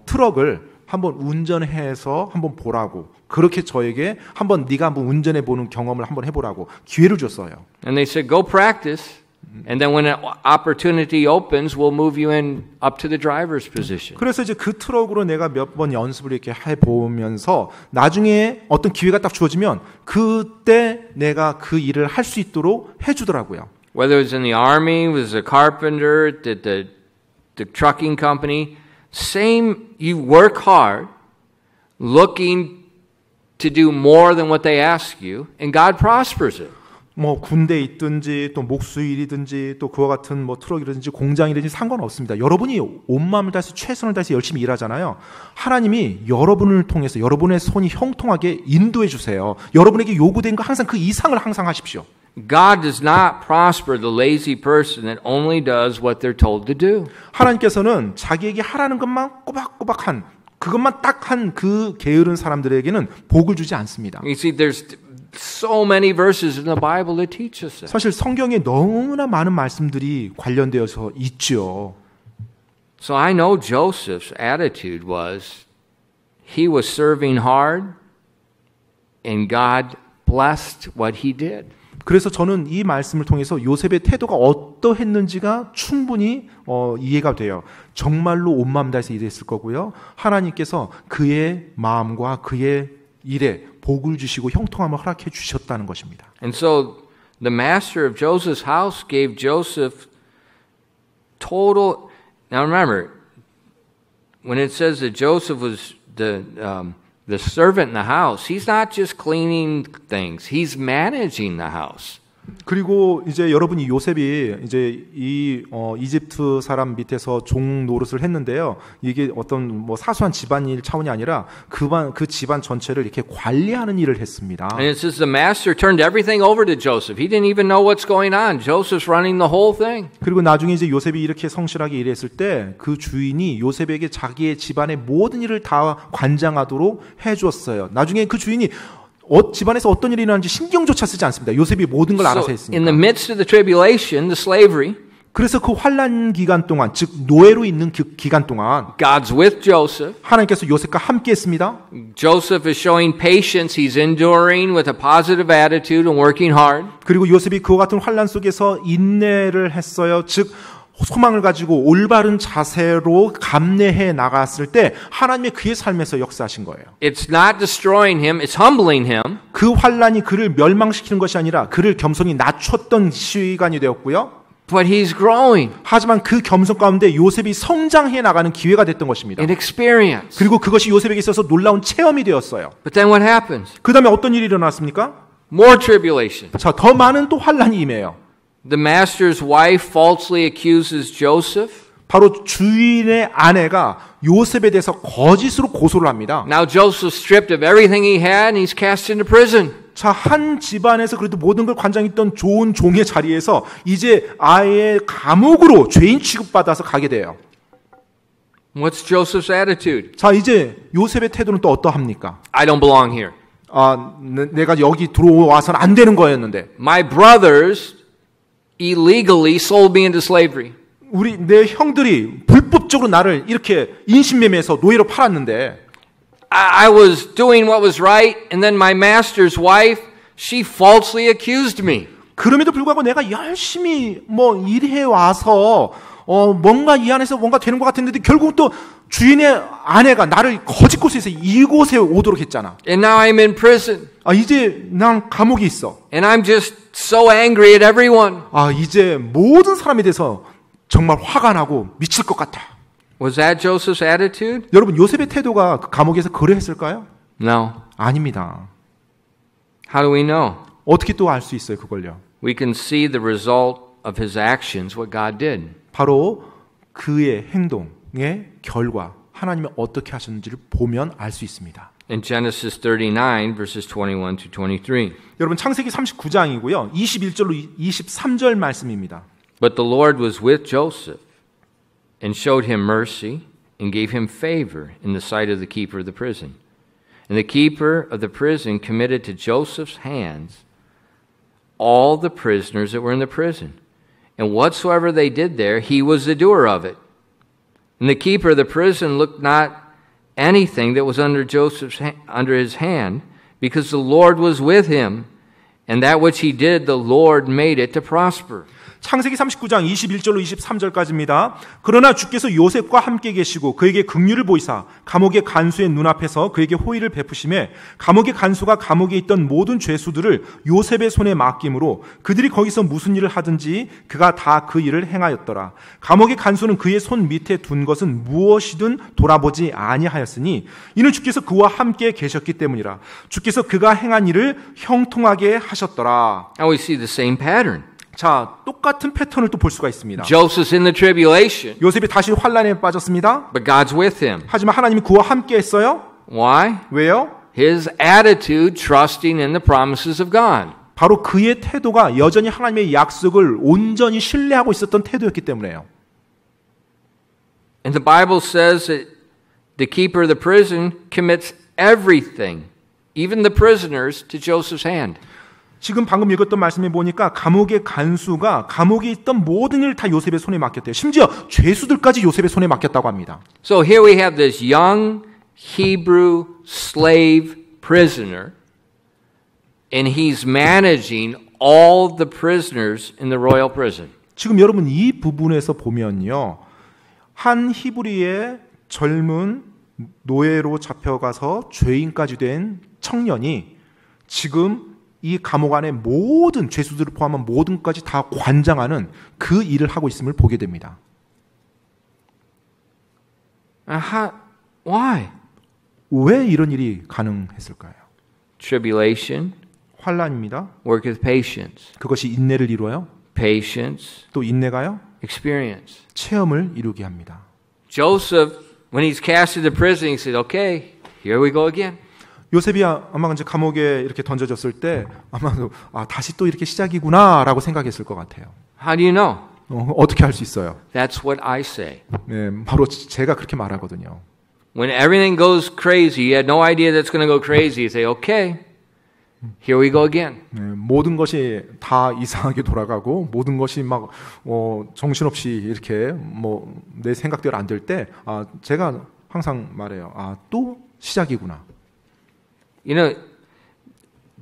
트럭을 한번 운전해서 한번 보라고 그렇게 저에게 한번 네가 한번 운전해 보는 경험을 한번 해보라고 기회를 줬어요. And they said, go practice. And then when an opportunity opens, we'll move you in up to the driver's position. 그래서 이제 그 트럭으로 내가 몇 번 연습을 이렇게 해보면서 나중에 어떤 기회가 딱 주어지면 그때 내가 그 일을 할 수 있도록 해주더라고요. Whether it was in the army, was a carpenter, the trucking company, same. You work hard, looking to do more than what they ask you, and God prospers it. 뭐 군대에 있든지 또 목수일이든지 또 그와 같은 뭐 트럭이든지 공장이든지 상관없습니다. 여러분이 온 마음을 다해서 최선을 다해서 열심히 일하잖아요. 하나님이 여러분을 통해서 여러분의 손이 형통하게 인도해 주세요. 여러분에게 요구된 거 항상 그 이상을 항상 하십시오. God does not prosper the lazy person that only does what they're told to do. 하나님께서는 자기에게 하라는 것만 꼬박꼬박 한 그것만 딱 한 그 게으른 사람들에게는 복을 주지 않습니다. You see, there's so many verses in the Bible that teach us that. 사실 성경에 너무나 많은 말씀들이 관련되어서 있죠. So I know Joseph's attitude was he was serving hard and God blessed what he did. 그래서 저는 이 말씀을 통해서 요셉의 태도가 어떠했는지가 충분히 이해가 돼요. 정말로 온 마음 다해서 일했을 거고요. 하나님께서 그의 마음과 그의 일에 복을 주시고 형통함을 허락해 주셨다는 것입니다. And so the master of Joseph's house gave Joseph total. Now remember, when it says that Joseph was the servant in the house, he's not just cleaning things, he's managing the house. 그리고 이제 여러분이 요셉이 이제 이 이집트 사람 밑에서 종 노릇을 했는데요. 이게 어떤 뭐 사소한 집안일 차원이 아니라 그 집안 전체를 이렇게 관리하는 일을 했습니다. And it says the master turned everything over to Joseph. He didn't even know what's going on. Joseph's running the whole thing. 그리고 나중에 이제 요셉이 이렇게 성실하게 일했을 때 그 주인이 요셉에게 자기의 집안의 모든 일을 다 관장하도록 해줬어요. 나중에 그 주인이 집안에서 어떤 일이 일어나는지 신경조차 쓰지 않습니다. 요셉이 모든 걸 알아서 했으니까. In the midst of the tribulation, the slavery, 그래서 그 환난 기간 동안, 즉 노예로 있는 기간 동안 God's with Joseph. 하나님께서 요셉과 함께했습니다. Joseph is showing patience. He's enduring with a positive attitude and working hard. 그리고 요셉이 그와 같은 환난 속에서 인내를 했어요. 즉 소망을 가지고 올바른 자세로 감내해 나갔을 때 하나님의 그의 삶에서 역사하신 거예요. It's not destroying him, it's humbling him. 그 환난이 그를 멸망시키는 것이 아니라 그를 겸손히 낮췄던 시간이 되었고요. But he's growing 하지만 그 겸손 가운데 요셉이 성장해 나가는 기회가 됐던 것입니다. in experience. 그리고 그것이 요셉에게 있어서 놀라운 체험이 되었어요. But then what happens? 그 다음에 어떤 일이 일어났습니까? More tribulation. 자, 더 많은 또 환난이 임해요. The master's wife falsely accuses Joseph. 바로 주인의 아내가 요셉에 대해서 거짓으로 고소를 합니다. Now Joseph's stripped of everything he had and he's cast into prison. 자, 한 집안에서 그래도 모든 걸 관장했던 좋은 종의 자리에서 이제 아예 감옥으로 죄인 취급받아서 가게 돼요. What's Joseph's attitude? 자, 이제 요셉의 태도는 또 어떠합니까? I don't belong here. 내가 여기 들어와서는 안 되는 거였는데. My brothers illegally sold me into slavery. 내 형들이 불법적으로 나를 이렇게 인신매매해서 노예로 팔았는데 I was doing what was right and then my master's wife, she falsely accused me. 그럼에도 불구하고 내가 열심히 뭐 일해 와서 뭔가 이 안에서 뭔가 되는 것 같았는데 결국 또 주인의 아내가 나를 거짓 곳에서 이곳에 오도록 했잖아. And now I'm in prison. 이제 난 감옥에 있어. And I'm just so angry at everyone. 이제 모든 사람에 대해서 정말 화가 나고 미칠 것 같아. Was that Joseph's attitude? 여러분, 요셉의 태도가 그 감옥에서 그러했을까요? No. 아닙니다. How do we know? 어떻게 또 알 수 있어요, 그걸요? We can see the result of his actions, what God did. 바로 그의 행동의 결과, 하나님이 어떻게 하셨는지를 보면 알 수 있습니다. In Genesis 39, verses 21 to 23. 여러분, 창세기 39장이고요. 21절로 23절 말씀입니다. But the Lord was with Joseph and showed him mercy and gave him favor in the sight of the keeper of the prison. And the keeper of the prison committed to Joseph's hands all the prisoners that were in the prison. And whatsoever they did there, he was the doer of it. And the keeper of the prison looked not anything that was under his hand, because the Lord was with him, and that which he did, the Lord made it to prosper. 창세기 39장 21절로 23절까지입니다. 그러나 주께서 요셉과 함께 계시고 그에게 긍휼을 보이사 감옥의 간수의 눈앞에서 그에게 호의를 베푸심에 감옥의 간수가 감옥에 있던 모든 죄수들을 요셉의 손에 맡김으로 그들이 거기서 무슨 일을 하든지 그가 다 그 일을 행하였더라. 감옥의 간수는 그의 손 밑에 둔 것은 무엇이든 돌아보지 아니하였으니 이는 주께서 그와 함께 계셨기 때문이라. 주께서 그가 행한 일을 형통하게 하셨더라. Now we see the same pattern. 자, 똑같은 패턴을 또 볼 수가 있습니다. Joseph's in the tribulation, 요셉이 다시 환란에 빠졌습니다. but God's with him. 하지만 하나님이 그와 함께 했어요. Why? 왜요? His attitude trusting in the promises of God. 바로 그의 태도가 여전히 하나님의 약속을 온전히 신뢰하고 있었던 태도였기 때문에요. And the Bible says that the keeper of the prison commits everything, even the prisoners, to Joseph's hand. 지금 방금 읽었던 말씀에 보니까 감옥의 간수가 감옥에 있던 모든 일을 다 요셉의 손에 맡겼대요. 심지어 죄수들까지 요셉의 손에 맡겼다고 합니다. So here we have this young Hebrew slave prisoner, and he's managing all the prisoners in the royal prison. 지금 여러분 이 부분에서 보면요. 한 히브리의 젊은 노예로 잡혀가서 죄인까지 된 청년이 지금 이 감옥 안에 모든 죄수들을 포함한 모든 것까지 다 관장하는 그 일을 하고 있음을 보게 됩니다. Why? 왜 이런 일이 가능했을까요? Tribulation, 환란입니다. work with patience. 그것이 인내를 이루어요. Patience, 또 인내가요. experience. 체험을 이루게 합니다. Joseph, when he's cast into prison, he said, okay, here we go again. 요셉이 아마 이제 감옥에 이렇게 던져졌을 때 아마도 다시 또 이렇게 시작이구나라고 생각했을 것 같아요. How do you know? 어떻게 할 수 있어요? That's what I say. 네, 바로 제가 그렇게 말하거든요. When everything goes crazy, you had no idea that's going to go crazy. You say, okay, here we go again. 네, 모든 것이 다 이상하게 돌아가고 모든 것이 막 정신없이 이렇게 내 생각대로 안 될 때 제가 항상 말해요. 또 시작이구나. You know,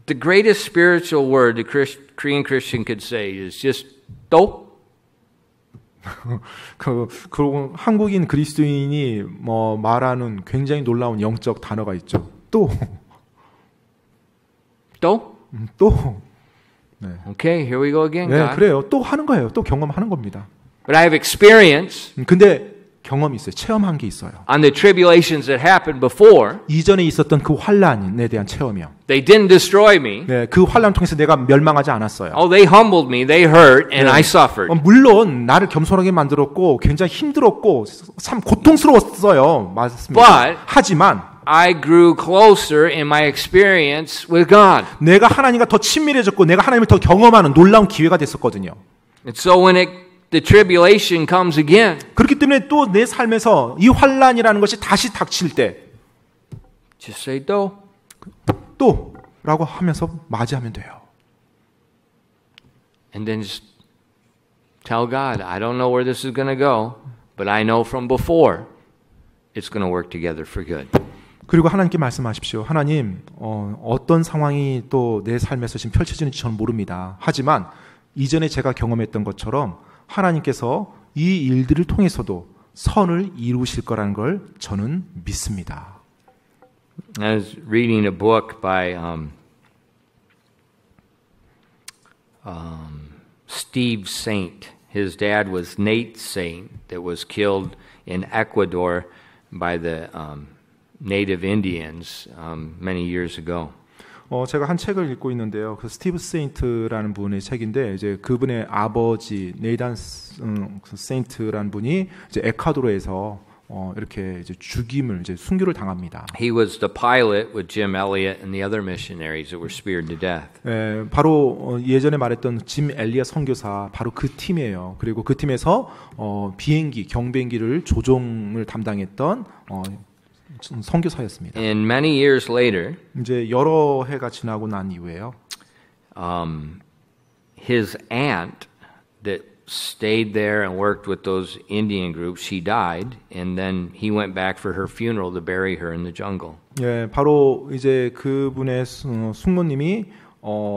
the greatest spiritual word the Korean Christian could say is just 또. 그 한국인 그리스도인이 말하는 굉장히 놀라운 영적 단어가 있죠. 또. 네. Okay, here we go again. 네, God. 그래요. 또 하는 거예요. 또 경험하는 겁니다. But I have experience 근데 경험이 있어요. 체험한 게 있어요. on the tribulations that happened before. 이전에 있었던 그 환란에 대한 체험이요. They didn't destroy me. 네, 그 환란을 통해서 내가 멸망하지 않았어요. Oh, they humbled me, they hurt, and I suffered. 물론 나를 겸손하게 만들었고 굉장히 힘들었고 참 고통스러웠어요. 맞습니다. But 하지만 I grew closer in my experience with God. 내가 하나님과 더 친밀해졌고 내가 하나님을 더 경험하는 놀라운 기회가 됐었거든요. And so when the tribulation comes again, 그렇기 때문에 또 내 삶에서 이 환란이라는 것이 다시 닥칠 때 just say 또라고 하면서 맞이하면 돼요. And then just tell God, I don't know where this is going to go, but I know from before it's going to work together for good. 그리고 하나님께 말씀하십시오. 하나님, 어떤 상황이 또 내 삶에서 지금 펼쳐지는지 저는 모릅니다. 하지만 이전에 제가 경험했던 것처럼 하나님께서 이 일들을 통해서도 선을 이루실 거라는 걸 저는 믿습니다. I was reading a book by Steve Saint. His dad was Nate Saint that was killed in Ecuador by the native Indians many years ago. 제가 한 책을 읽고 있는데요. 그 스티브 세인트라는 분의 책인데 이제 그분의 아버지 네이단 세인트라는 분이 이제 에콰도르에서 이렇게 이제 죽임을 이제 순교를 당합니다. He was the pilot with Jim Elliot and the other missionaries that were speared to death. 바로 예전에 말했던 짐 엘리엇 선교사 바로 그 팀이에요. 그리고 그 팀에서 비행기 경비행기를 조종을 담당했던 선교사였습니다. And many years later, 이제 여러 해가 지나고 난 이후에요. His aunt that stayed there and worked with those Indian groups, she died, and then he went back for her funeral to bury her in the jungle. 예, 바로 이제 그분의 숙모님이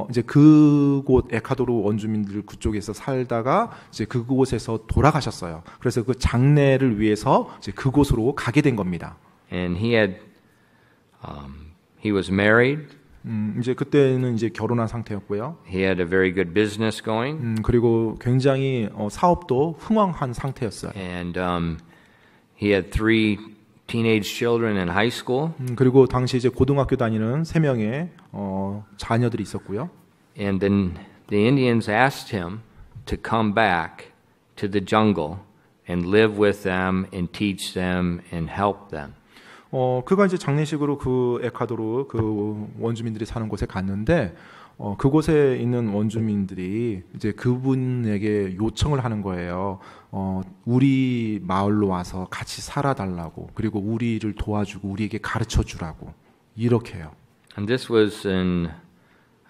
이제 그곳 에콰도르 원주민들 그쪽에서 살다가 이제 그곳에서 돌아가셨어요. 그래서 그 장례를 위해서 이제 그곳으로 가게 된 겁니다. And he was married. 이제 그때는 이제 결혼한 상태였고요. He had a very good business going. 그리고 굉장히 사업도 흥왕한 상태였어요. And he had 3 teenage children in high school. 그리고 당시 이제 고등학교 다니는 3명의 자녀들이 있었고요. And then the Indians asked him to come back to the jungle and live with them and teach them and help them. 그가 이제 장례식으로 그 에콰도르 그 원주민들이 사는 곳에 갔는데 그곳에 있는 원주민들이 이제 그분에게 요청을 하는 거예요. 우리 마을로 와서 같이 살아달라고, 그리고 우리를 도와주고 우리에게 가르쳐 주라고 이렇게요. And this was in,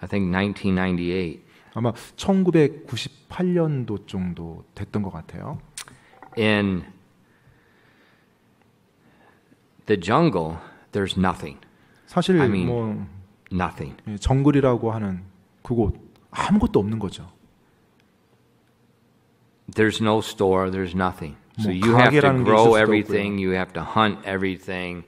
I think, 1998. 아마 1998년도 정도 됐던 것 같아요. In the jungle, there's nothing. 사실 I mean, 뭐 nothing. 정글이라고 하는 그곳 아무것도 없는 거죠. There's no store, there's nothing. So 뭐 you have to 가게라는 게 있을 grow 수도 everything, 없고요. you have to hunt everything.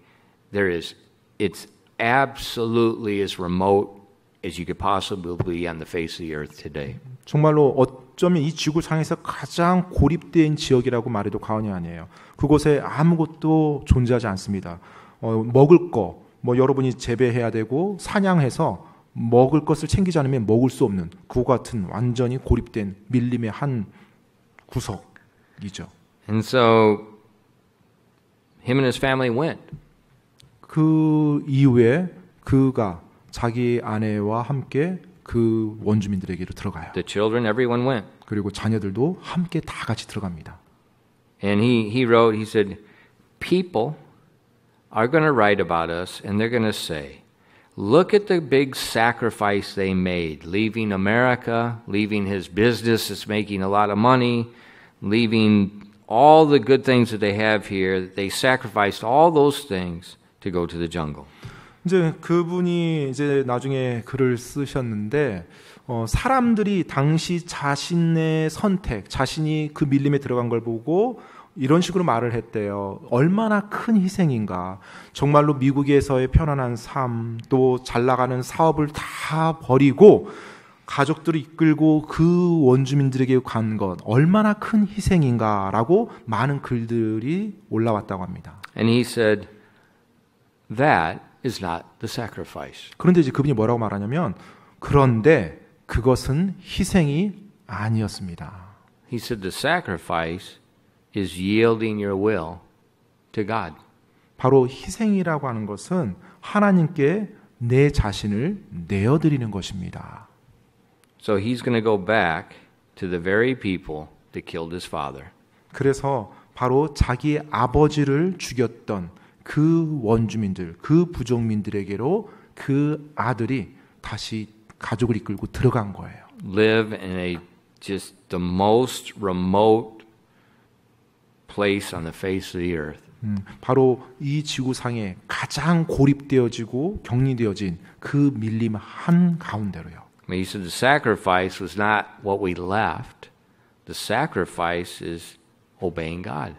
It's absolutely as remote as you could possibly be on the face of the earth today. 정말로 어쩌면 이 지구상에서 가장 고립된 지역이라고 말해도 과언이 아니에요. 그곳에 아무것도 존재하지 않습니다. 먹을 거, 뭐 여러분이 재배해야 되고 사냥해서 먹을 것을 챙기지 않으면 먹을 수 없는 그와 같은 완전히 고립된 밀림의 한 구석이죠. And so him and his family went. 그 이후에 그가 자기 아내와 함께 그 원주민들에게로 들어가요. The children, everyone went. 그리고 자녀들도 함께 다 같이 들어갑니다. And he wrote, he said, people are going to write about us and they're going to say, look at the big sacrifice they made, leaving America, leaving his business that's making a lot of money, leaving all the good things that they have here. They sacrificed all those things to go to the jungle. 이제 그분이 이제 나중에 글을 쓰셨는데 사람들이 당시 자신의 선택, 자신이 그 밀림에 들어간 걸 보고 이런 식으로 말을 했대요. 얼마나 큰 희생인가. 정말로 미국에서의 편안한 삶, 또 잘 나가는 사업을 다 버리고 가족들을 이끌고 그 원주민들에게 간 것 얼마나 큰 희생인가라고 많은 글들이 올라왔다고 합니다. And he said, that is not the sacrifice. 그런데 이제 그분이 뭐라고 말하냐면 그런데 그것은 희생이 아니었습니다. He said the sacrifice is yielding your will to God. 바로 희생이라고 하는 것은 하나님께 내 자신을 내어드리는 것입니다. So he's going to go back to the very people that killed his father. 그래서 바로 자기 아버지를 죽였던 그 원주민들, 그 부족민들에게로 그 아들이 다시 가족을 이끌고 들어간 거예요. Live in a just the most remote place on the face of the earth. 바로 이 지구상에 가장 고립되어지고 격리되어진 그 밀림 한 가운데로요. He said the sacrifice was not what we left. The sacrifice is obeying God.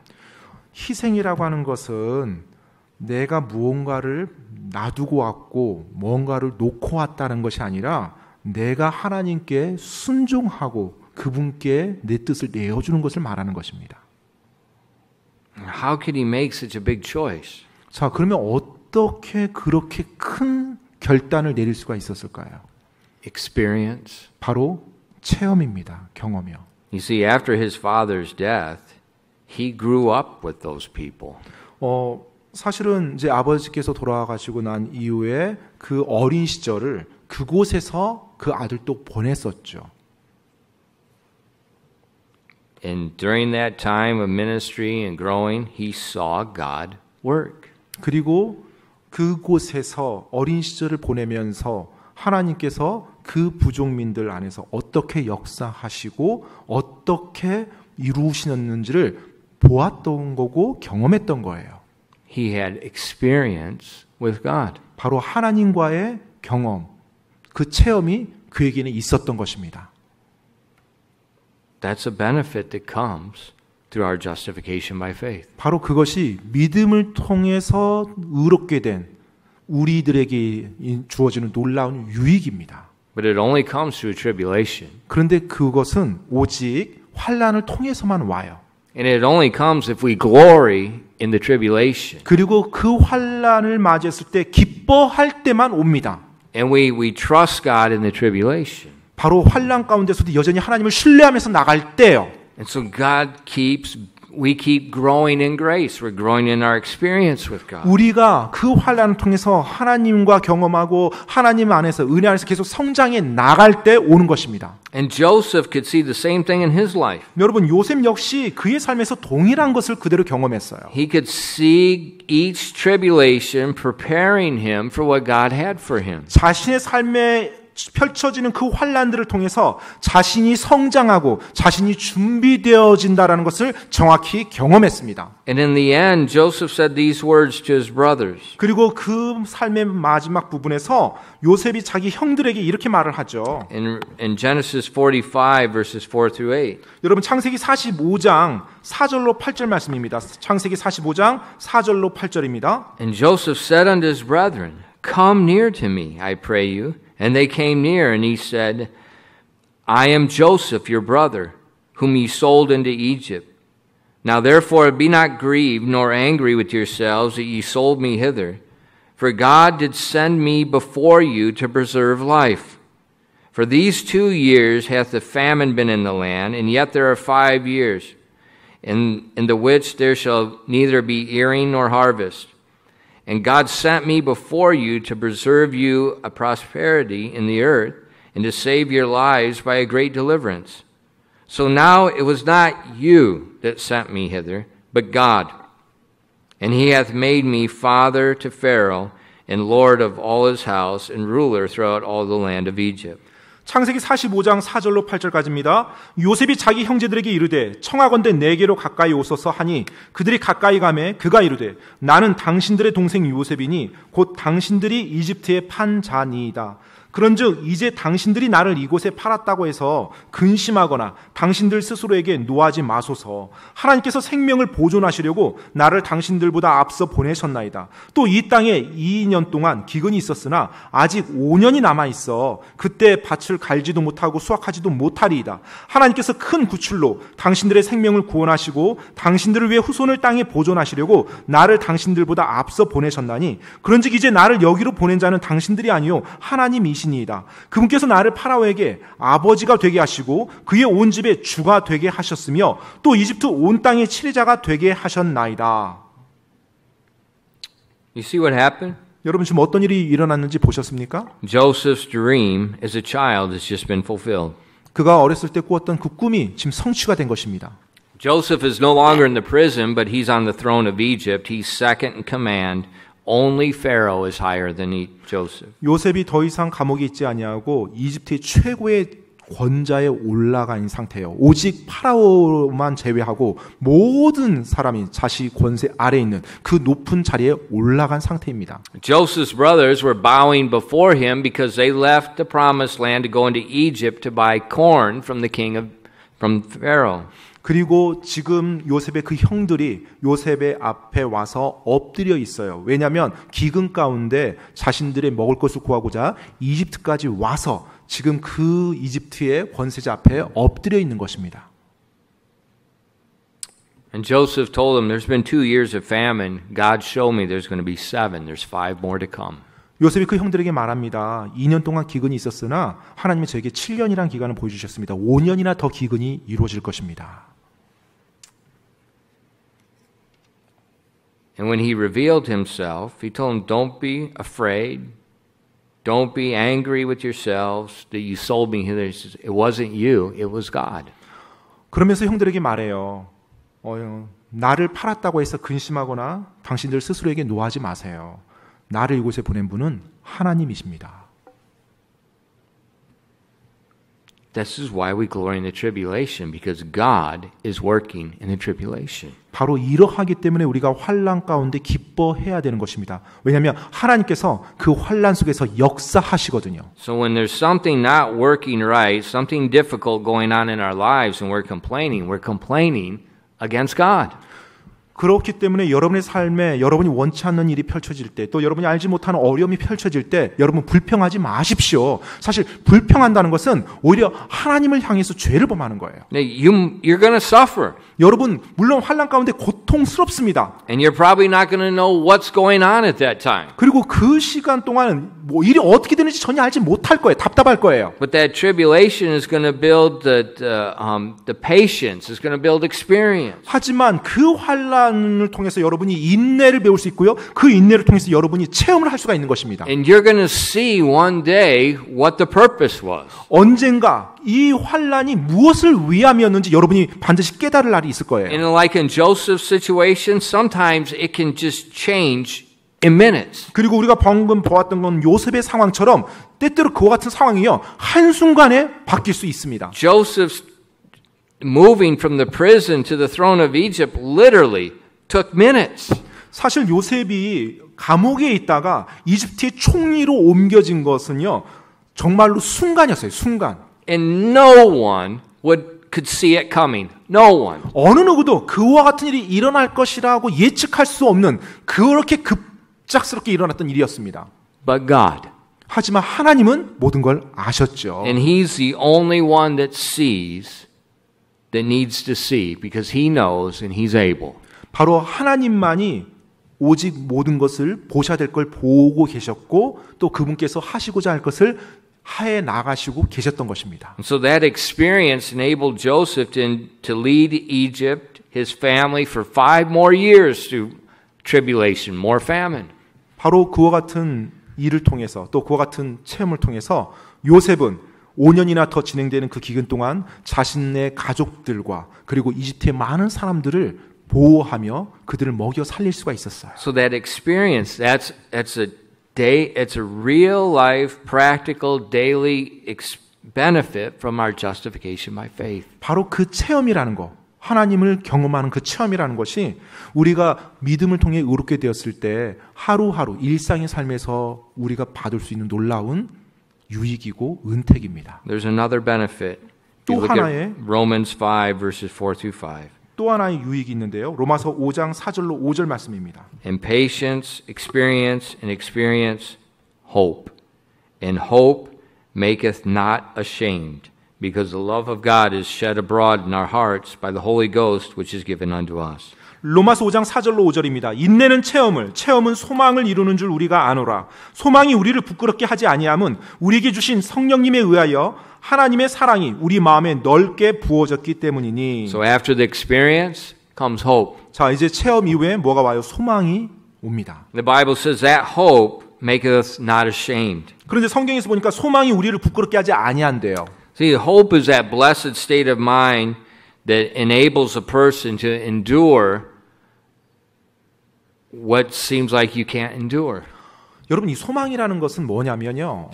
희생이라고 하는 것은 내가 무언가를 놔두고 왔고 뭔가를 놓고 왔다는 것이 아니라 내가 하나님께 순종하고 그분께 내 뜻을 내어주는 것을 말하는 것입니다. How could he make such a big choice? 자, 그러면 어떻게 그렇게 큰 결단을 내릴 수가 있었을까요? Experience. 바로 체험입니다. 경험이요. You see, after his father's death, he grew up with those people. 사실은 이제 아버지께서 돌아가시고 난 이후에 그 어린 시절을 그곳에서 그 아들도 보냈었죠. And during that time of ministry and growing, he saw God work. 그리고 그곳에서 어린 시절을 보내면서 하나님께서 그 부족민들 안에서 어떻게 역사하시고 어떻게 이루시는지를 보았던 거고 경험했던 거예요. He had experience with God. 바로 하나님과의 경험, 그 체험이 그에게는 있었던 것입니다. That's a benefit that comes through our justification by faith. 바로 그것이 믿음을 통해서 의롭게 된 우리들에게 주어지는 놀라운 유익입니다. But it only comes through tribulation. 그런데 그것은 오직 환난을 통해서만 와요. And it only comes if we glory in the tribulation. 그리고 그 환난을 맞이했을 때 기뻐할 때만 옵니다. And we trust God in the tribulation. 바로 환난 가운데서도 여전히 하나님을 신뢰하면서 나갈 때요. And so we keep growing in grace. We're growing in our experience with God. 우리가 그 환난을 통해서 하나님과 경험하고 하나님 안에서 은혜 안에서 계속 성장해 나갈 때 오는 것입니다. And Joseph could see the same thing in his life. 여러분 요셉 역시 그의 삶에서 동일한 것을 그대로 경험했어요. He could see each tribulation preparing him for what God had for him. 자신의 삶에 펼쳐지는 그 환난들을 통해서 자신이 성장하고 자신이 준비되어진다라는 것을 정확히 경험했습니다. And in the end, Joseph said these words to his brothers. 그리고 그 삶의 마지막 부분에서 요셉이 자기 형들에게 이렇게 말을 하죠. In Genesis 45 verses 4 through 8. 여러분 창세기 45장 4절로 8절 말씀입니다. 창세기 45장 4절로 8절입니다. And Joseph said unto his brethren, Come near to me, I pray you. And they came near, and he said, I am Joseph, your brother, whom ye sold into Egypt. Now therefore be not grieved, nor angry with yourselves that ye sold me hither. For God did send me before you to preserve life. For these 2 years hath the famine been in the land, and yet there are 5 years, in the which there shall neither be earing nor harvest. And God sent me before you to preserve you a prosperity in the earth, and to save your lives by a great deliverance. So now it was not you that sent me hither, but God. And he hath made me father to Pharaoh, and lord of all his house, and ruler throughout all the land of Egypt. 창세기 45장 4절로 8절까지입니다. 요셉이 자기 형제들에게 이르되 청하건대 내게로 가까이 오소서 하니 그들이 가까이 가매 그가 이르되 나는 당신들의 동생 요셉이니 곧 당신들이 이집트에 판 자니이다. 그런즉 이제 당신들이 나를 이곳에 팔았다고 해서 근심하거나 당신들 스스로에게 노하지 마소서. 하나님께서 생명을 보존하시려고 나를 당신들보다 앞서 보내셨나이다. 또 이 땅에 2년 동안 기근이 있었으나 아직 5년이 남아있어 그때 밭을 갈지도 못하고 수확하지도 못하리이다. 하나님께서 큰 구출로 당신들의 생명을 구원하시고 당신들을 위해 후손을 땅에 보존하시려고 나를 당신들보다 앞서 보내셨나니 그런즉 이제 나를 여기로 보낸 자는 당신들이 아니요 하나님이시니이다. 그분께서 나를 파라오에게 아버지가 되게 하시고 그의 온 집에 주가 되게 하셨으며 또 이집트 온 땅의 치리자가 되게 하셨나이다. You see what happened? 여러분 지금 어떤 일이 일어났는지 보셨습니까? Joseph's dream as a child has just been fulfilled. 그가 어렸을 때 꾸었던 그 꿈이 지금 성취가 된 것입니다. Joseph is no longer in the prison, but he's on the throne of Egypt. He's second in command. Only Pharaoh is higher than Joseph. 요셉이 더 이상 감옥에 있지 아니하고 이집트의 최고의 권자에 올라간 상태예요. 오직 파라오만 제외하고 모든 사람이 자시 권세 아래에 있는 그 높은 자리에 올라간 상태입니다. Joseph's brothers were bowing before him because they left the promised land to go into Egypt to buy corn from from Pharaoh. 그리고 지금 요셉의 그 형들이 요셉의 앞에 와서 엎드려 있어요. 왜냐하면 기근 가운데 자신들의 먹을 것을 구하고자 이집트까지 와서 지금 그 이집트의 권세자 앞에 엎드려 있는 것입니다. And Joseph told them, there's been 2 years of famine. God showed me there's going to be 7. There's 5 more to come. 요셉이 그 형들에게 말합니다. 2년 동안 기근이 있었으나 하나님이 저에게 7년이라는 기간을 보여주셨습니다. 5년이나 더 기근이 이루어질 것입니다. And when he revealed himself, he told them, don't be afraid. Don't be angry with yourselves that you sold me hither. It wasn't you, it was God. 그러면서 형들에게 말해요. 나를 팔았다고 해서 근심하거나 당신들 스스로에게 노하지 마세요. 나를 이곳에 보낸 분은 하나님이십니다. This is why we glory in the tribulation, because God is working in the tribulation. 바로 이러하기 때문에 우리가 환난 가운데 기뻐해야 되는 것입니다. 왜냐하면 하나님께서 그 환난 속에서 역사하시거든요. So when there's something not working right, something difficult going on in our lives and we're complaining against God. 그렇기 때문에 여러분의 삶에 여러분이 원치 않는 일이 펼쳐질 때, 또 여러분이 알지 못하는 어려움이 펼쳐질 때 여러분 불평하지 마십시오. 사실 불평한다는 것은 오히려 하나님을 향해서 죄를 범하는 거예요. You're going to suffer. 여러분 물론 환난 가운데 고통스럽습니다. And you're probably not going to know what's going on at that time. 그리고 그 시간 동안 뭐 일이 어떻게 되는지 전혀 알지 못할 거예요. 답답할 거예요. But that tribulation is going to build the patience. It's going to build experience. 하지만 그 환난을 통해서 여러분이 인내를 배울 수 있고요. 그 인내를 통해서 여러분이 체험을 할 수가 있는 것입니다. And you're going to see one day what the purpose was. 언젠가 이 환난이 무엇을 위함이었는지 여러분이 반드시 깨달을 날이 있을 거예요. And like in Joseph's situation, sometimes it can just change in minutes. 그리고 우리가 방금 보았던 건 요셉의 상황처럼 때때로 그와 같은 상황이요. 한순간에 바뀔 수 있습니다. Joseph's moving from the prison to the throne of Egypt literally took minutes. 사실 요셉이 감옥에 있다가 이집트의 총리로 옮겨진 것은요. 정말로 순간이었어요. 순간. And no one could see it coming. No one. 어느 누구도 그와 같은 일이 일어날 것이라고 예측할 수 없는 그렇게 급작스럽게 일어났던 일이었습니다. But God. 하지만 하나님은 모든 걸 아셨죠. And He's the only one that sees that needs to see because He knows and He's able. 바로 하나님만이 오직 모든 것을 보셔야 될 걸 보고 계셨고 또 그분께서 하시고자 할 것을 하에 나가시고 계셨던 것입니다. And so that experience enabled Joseph to lead Egypt, his family, for 5 more years through tribulation, more famine. 바로 그와 같은 일을 통해서 또 그와 같은 체험을 통해서 요셉은 5년이나 더 진행되는 그 기간 동안 자신의 가족들과 그리고 이집트의 많은 사람들을 보호하며 그들을 먹여 살릴 수가 있었어요. So that experience, it's a real life, practical, daily benefit from our justification by faith. 바로 그 체험이라는 거, 하나님을 경험하는 그 체험이라는 것이 우리가 믿음을 통해 의롭게 되었을 때 하루하루 일상의 삶에서 우리가 받을 수 있는 놀라운 유익이고 은택입니다. There's another benefit. 또 You look 하나의 at Romans 5 verses 4 through 5. 또 하나의 유익이 있는데요. 로마서 5장 4절로 5절 말씀입니다. And patience, experience, and experience, hope. And hope maketh not ashamed, because the love of God is shed abroad in our hearts by the Holy Ghost, which is given unto us. 로마서 5장 4절로 5절입니다. 인내는 체험은 소망을 이루는 줄 우리가 아노라. 소망이 우리를 부끄럽게 하지 아니함은 우리에게 주신 성령님에 의하여 하나님의 사랑이 우리 마음에 넓게 부어졌기 때문이니. So after the experience comes hope. 자, 이제 체험 이후에 뭐가 와요? 소망이 옵니다. The Bible says that hope maketh not ashamed. 그런데 성경에서 보니까 소망이 우리를 부끄럽게 하지 아니한대요. See, hope is that blessed state of mind that enables a person to endure what seems like you can't endure. 여러분, 이 소망이라는 것은 뭐냐면요.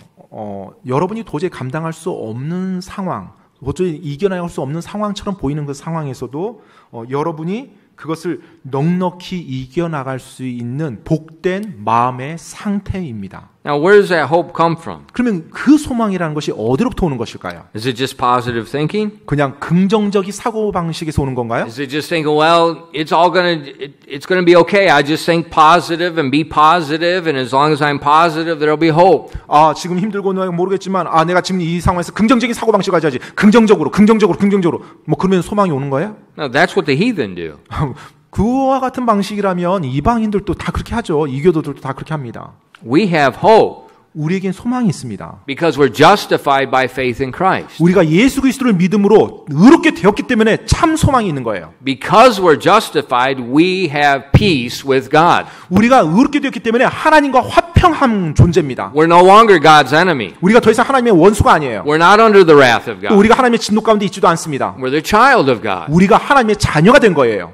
여러분이 도저히 감당할 수 없는 상황, 도저히 이겨나갈 수 없는 상황처럼 보이는 그 상황에서도 여러분이 그것을 넉넉히 이겨나갈 수 있는 복된 마음의 상태입니다. Now, where does that hope come from? 그러면 그 소망이라는 것이 어디로부터 오는 것일까요? Is it just positive thinking? 그냥 긍정적인 사고 방식에서 오는 건가요? Is it just thinking, well, it's going to be okay. I just think positive and be positive, and as long as I'm positive, there'll be hope. 아, 지금 힘들고 모르겠지만 내가 지금 이 상황에서 긍정적인 사고 방식을 가져야지. 긍정적으로. 뭐 그러면 소망이 오는 거예요? No, that's what the heathen do. 그와 같은 방식이라면 이방인들도 다 그렇게 하죠. 이교도들도 다 그렇게 합니다. We have hope 우리에겐 소망이 있습니다. because we're justified by faith in Christ. 우리가 예수 그리스도를 믿음으로 의롭게 되었기 때문에 참 소망이 있는 거예요. Because we're justified, we have peace with God. 우리가 의롭게 되었기 때문에 하나님과 화평한 존재입니다. We're no longer God's enemy. 우리가 더 이상 하나님의 원수가 아니에요. We're not under the wrath of 또 God. 우리가 하나님의 진노 가운데 있지도 않습니다. We're the child of God. 우리가 하나님의 자녀가 된 거예요.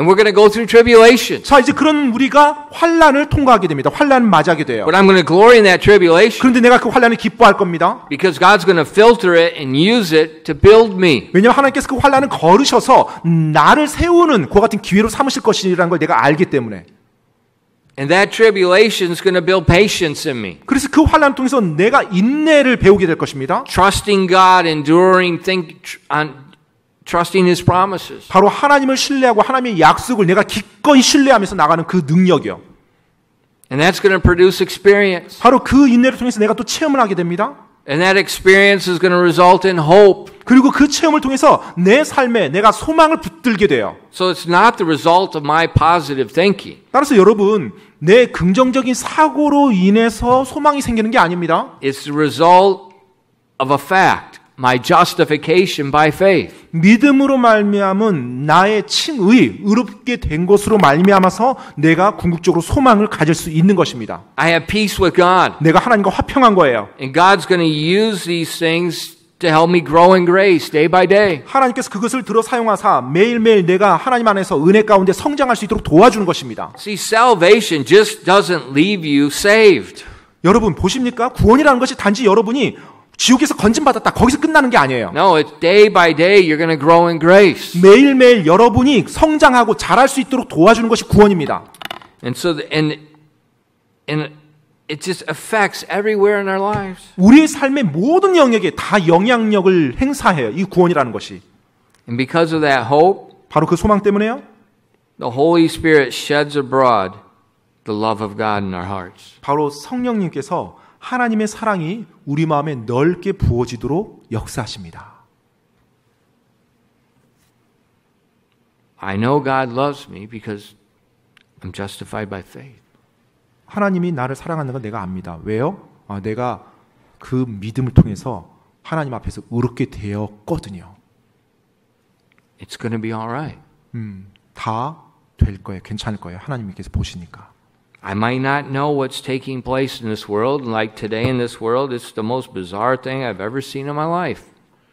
And we're going to go through tribulation. 자, 이제 그런 우리가 환난을 통과하게 됩니다. 환난을 맞이하게 돼요. But I'm going to glory in that tribulation 그런데 내가 그 환난을 기뻐할 겁니다. because God's going to filter it and use it to build me. 왜냐하면 하나님께서 그 환난을 거르셔서 나를 세우는 그와 같은 기회로 삼으실 것이라는 걸 내가 알기 때문에. And that tribulation is going to build patience in me. 그래서 그 환난을 통해서 내가 인내를 배우게 될 것입니다. Trusting God, enduring, trusting His promises. 바로 하나님을 신뢰하고 하나님의 약속을 내가 기꺼이 신뢰하면서 나가는 그 능력이요. And that's going to produce experience. 바로 그 인내를 통해서 내가 또 체험을 하게 됩니다. And that experience is going to result in hope. 그리고 그 체험을 통해서 내 삶에 내가 소망을 붙들게 돼요. So it's not the result of my positive thinking. 따라서 여러분, 내 긍정적인 사고로 인해서 소망이 생기는 게 아닙니다. It's the result of a fact, my justification by faith. 믿음으로 말미암은 나의 칭의, 의롭게 된 것으로 말미암아서 내가 궁극적으로 소망을 가질 수 있는 것입니다. I have peace with God. 내가 하나님과 화평한 거예요. And God's going to use these things to help me grow in grace day by day. 하나님께서 그것을 들어 사용하사 매일매일 내가 하나님 안에서 은혜 가운데 성장할 수 있도록 도와주는 것입니다. See, salvation just doesn't leave you saved. 여러분 보십니까? 구원이라는 것이 단지 여러분이 지옥에서 건진받았다. 거기서 끝나는 게 아니에요. No, it's day by day you're going to grow in grace. 매일매일 여러분이 성장하고 자랄 수 있도록 도와주는 것이 구원입니다. And so it just affects everywhere in our lives. 우리의 삶의 모든 영역에 다 영향력을 행사해요. 이 구원이라는 것이. And because of that hope, 바로 그 소망 때문에요. the Holy Spirit sheds abroad the love of God in our hearts. 바로 성령님께서 하나님의 사랑이 우리 마음에 넓게 부어지도록 역사하십니다. I know God loves me because I'm justified by faith. 하나님이 나를 사랑하는 건 내가 압니다. 왜요? 내가 그 믿음을 통해서 하나님 앞에서 의롭게 되었거든요. It's going to be all right. 다 될 거예요. 괜찮을 거예요. 하나님께서 보시니까. I might not know what's taking place in this world. Like today in this world, it's the most bizarre thing I've ever seen in my life.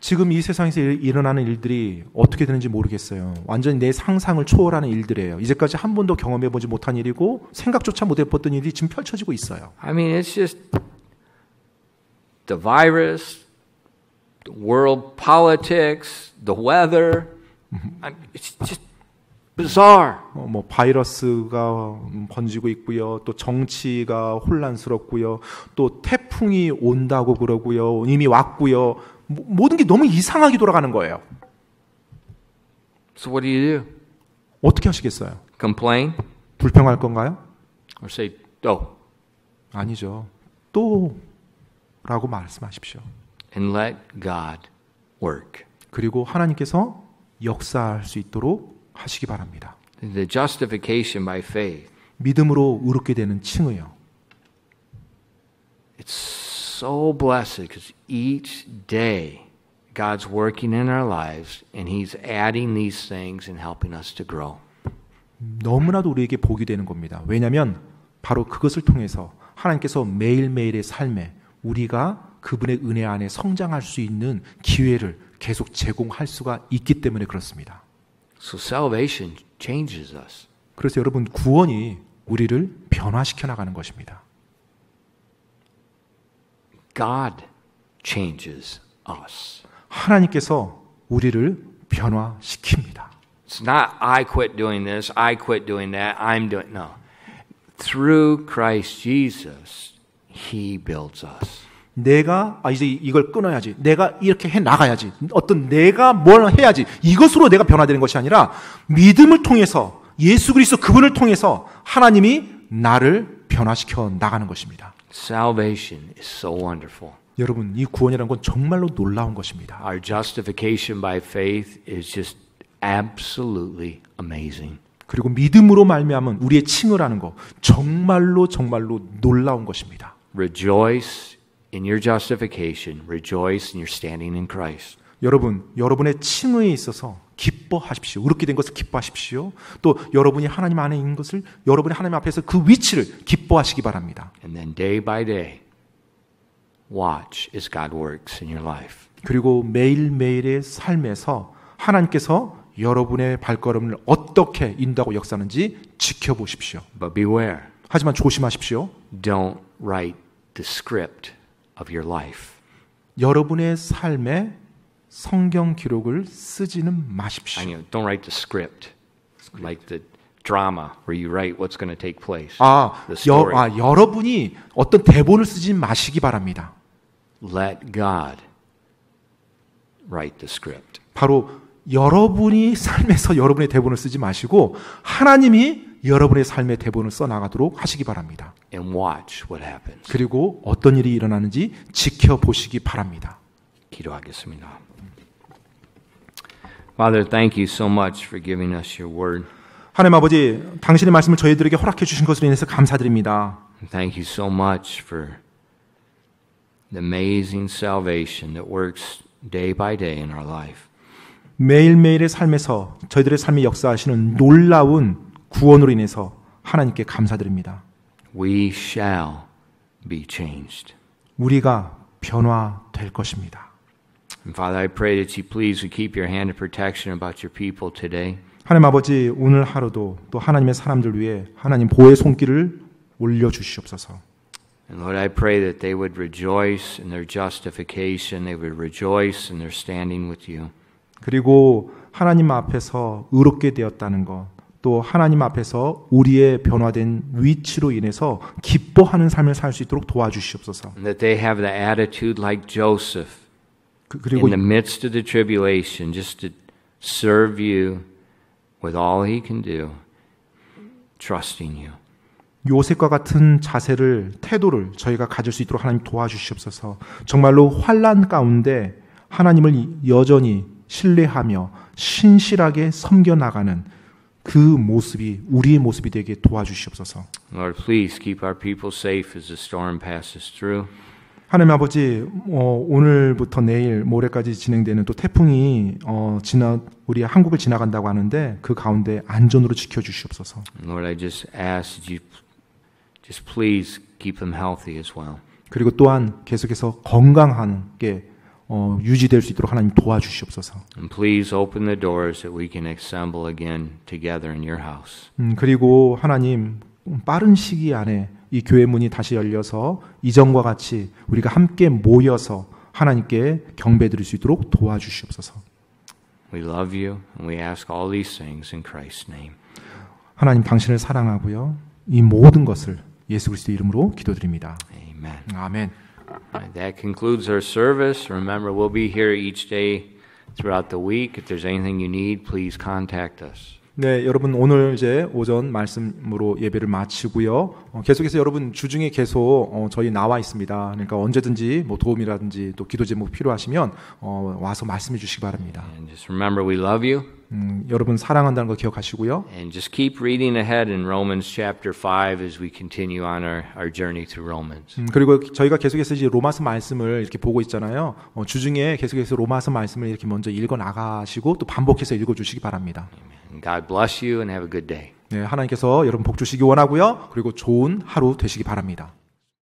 지금 이 세상에서 일어나는 일들이 어떻게 되는지 모르겠어요. 완전히 내 상상을 초월하는 일들이에요. 이제까지 한 번도 경험해보지 못한 일이고 생각조차 못해봤던 일이 지금 펼쳐지고 있어요. I mean, it's just the virus, the world politics, the weather. It's just bizarre. 바이러스가 번지고 있고요. 또 정치가 혼란스럽고요. 또 태풍이 온다고 그러고요. 이미 왔고요. 모든 게 너무 이상하게 돌아가는 거예요. So what do you do? 어떻게 하시겠어요? Complain? 불평할 건가요? Or say, oh. 아니죠. 또 라고 말씀하십시오. And let God work. 그리고 하나님께서 역사할 수 있도록 하시기 바랍니다. The justification by faith. 믿음으로 의롭게 되는 칭의요. It's so blessed because each day God's working in our lives and He's adding these things and helping us to grow. 너무나도 우리에게 복이 되는 겁니다. 왜냐하면 바로 그것을 통해서 하나님께서 매일매일의 삶에 우리가 그분의 은혜 안에 성장할 수 있는 기회를 계속 제공할 수가 있기 때문에 그렇습니다. So salvation changes us. 그래서 여러분 구원이 우리를 변화시켜 나가는 것입니다. God changes us. 하나님께서 우리를 변화시킵니다. It's not I quit doing this, I quit doing that, I'm doing no. Through Christ Jesus, He builds us. 내가 이제 이걸 끊어야지. 내가 이렇게 해 나가야지. 어떤 내가 뭘 해야지. 이것으로 내가 변화되는 것이 아니라 믿음을 통해서 예수 그리스도 그분을 통해서 하나님이 나를 변화시켜 나가는 것입니다. Salvation is so wonderful. 여러분, 이 구원이라는 건 정말로 놀라운 것입니다. Our justification by faith is just absolutely amazing. 그리고 믿음으로 말미암은 우리의 칭의라는 거 정말로 놀라운 것입니다. Rejoice in your justification. Rejoice in your standing in Christ. 여러분, 여러분의 칭의에 있어서 기뻐하십시오. 의롭게 된 것을 기뻐하십시오. 또 여러분이 하나님 안에 있는 것을 여러분이 하나님 앞에서 그 위치를 기뻐하시기 바랍니다. And then day by day, watch as God works in your life. 그리고 매일매일의 삶에서 하나님께서 여러분의 발걸음을 어떻게 인도하고 역사하는지 지켜보십시오. But beware. 하지만 조심하십시오. Don't write the script of your life. 여러분의 삶의 성경 기록을 쓰지는 마십시오. I know, don't write the script like the drama where you write what's going to take place. The story. 여러분이 어떤 대본을 쓰지 마시기 바랍니다. Let God write the script. 바로 여러분이 삶에서 여러분의 대본을 쓰지 마시고 하나님이 여러분의 삶의 대본을 써나가도록 하시기 바랍니다. And watch what happens. 그리고 어떤 일이 일어나는지 지켜보시기 바랍니다. 기도하겠습니다. Father, thank you so much for giving us your word. 하나님 아버지, 당신의 말씀을 저희들에게 허락해 주신 것으로 인해서 감사드립니다. Thank you so much for the amazing salvation that works day by day in our life. 매일매일의 삶에서 저희들의 삶에 역사하시는 놀라운 구원으로 인해서 하나님께 감사드립니다. We shall be changed. 우리가 변화될 것입니다. And Father, I pray that you please would keep your hand of protection about your people today. 하나님 아버지, 오늘 하루도 또 하나님의 사람들 위해 하나님 보호의 손길을 올려주시옵소서. And Lord, I pray that they would rejoice in their justification. They would rejoice in their standing with you. 그리고 하나님 앞에서 의롭게 되었다는 것, 또 하나님 앞에서 우리의 변화된 위치로 인해서 기뻐하는 삶을 살 수 있도록 도와주시옵소서. And that they have the attitude like Joseph 그리고 in the midst of the tribulation, just to serve you with all he can do, trusting you. 요셉과 같은 자세를, 태도를 저희가 가질 수 있도록 하나님 도와주시옵소서. 정말로 환난 가운데 하나님을 여전히 신뢰하며 신실하게 섬겨나가는 그 모습이 우리의 모습이 되게 도와주시옵소서. Lord, please keep our people safe as the storm passes through. 하나님 아버지, 오늘부터 내일 모레까지 진행되는 또 태풍이 우리 한국을 지나간다고 하는데 그 가운데 안전으로 지켜주시옵소서. Lord, I just ask that you just please keep them healthy as well. 그리고 또한 계속해서 건강하게 유지될 수 있도록 하나님 도와주시옵소서. And please open the doors that we can assemble again together in your house. 그리고 하나님 빠른 시기 안에 이 교회 문이 다시 열려서 이전과 같이 우리가 함께 모여서 하나님께 경배드릴 수 있도록 도와주시옵소서. We love you and we ask all these things in Christ's name. 하나님 당신을 사랑하고요. 이 모든 것을 예수 그리스도 이름으로 기도드립니다. Amen. 아멘. Right, that concludes our service. Remember, we'll be here each day throughout the week. If there's anything you need, please contact us. 네, 여러분 오늘 이제 오전 말씀으로 예배를 마치고요. 계속해서 여러분 주중에 계속 저희 나와 있습니다. 그러니까 언제든지 뭐 도움이라든지 또 기도 제목 필요하시면 와서 말씀해 주시기 바랍니다. And just remember, we love you. 여러분 사랑한다는 거 기억하시고요. And just keep reading ahead in Romans chapter 5 as we continue on our journey through Romans. 그리고 저희가 계속해서 이제 로마서 말씀을 이렇게 보고 있잖아요. 주중에 계속해서 로마서 말씀을 이렇게 먼저 읽어 나가시고 또 반복해서 읽어 주시기 바랍니다. And God bless you and have a good day. 네, 하나님께서 여러분 복 주시기 원하고요. 그리고 좋은 하루 되시기 바랍니다.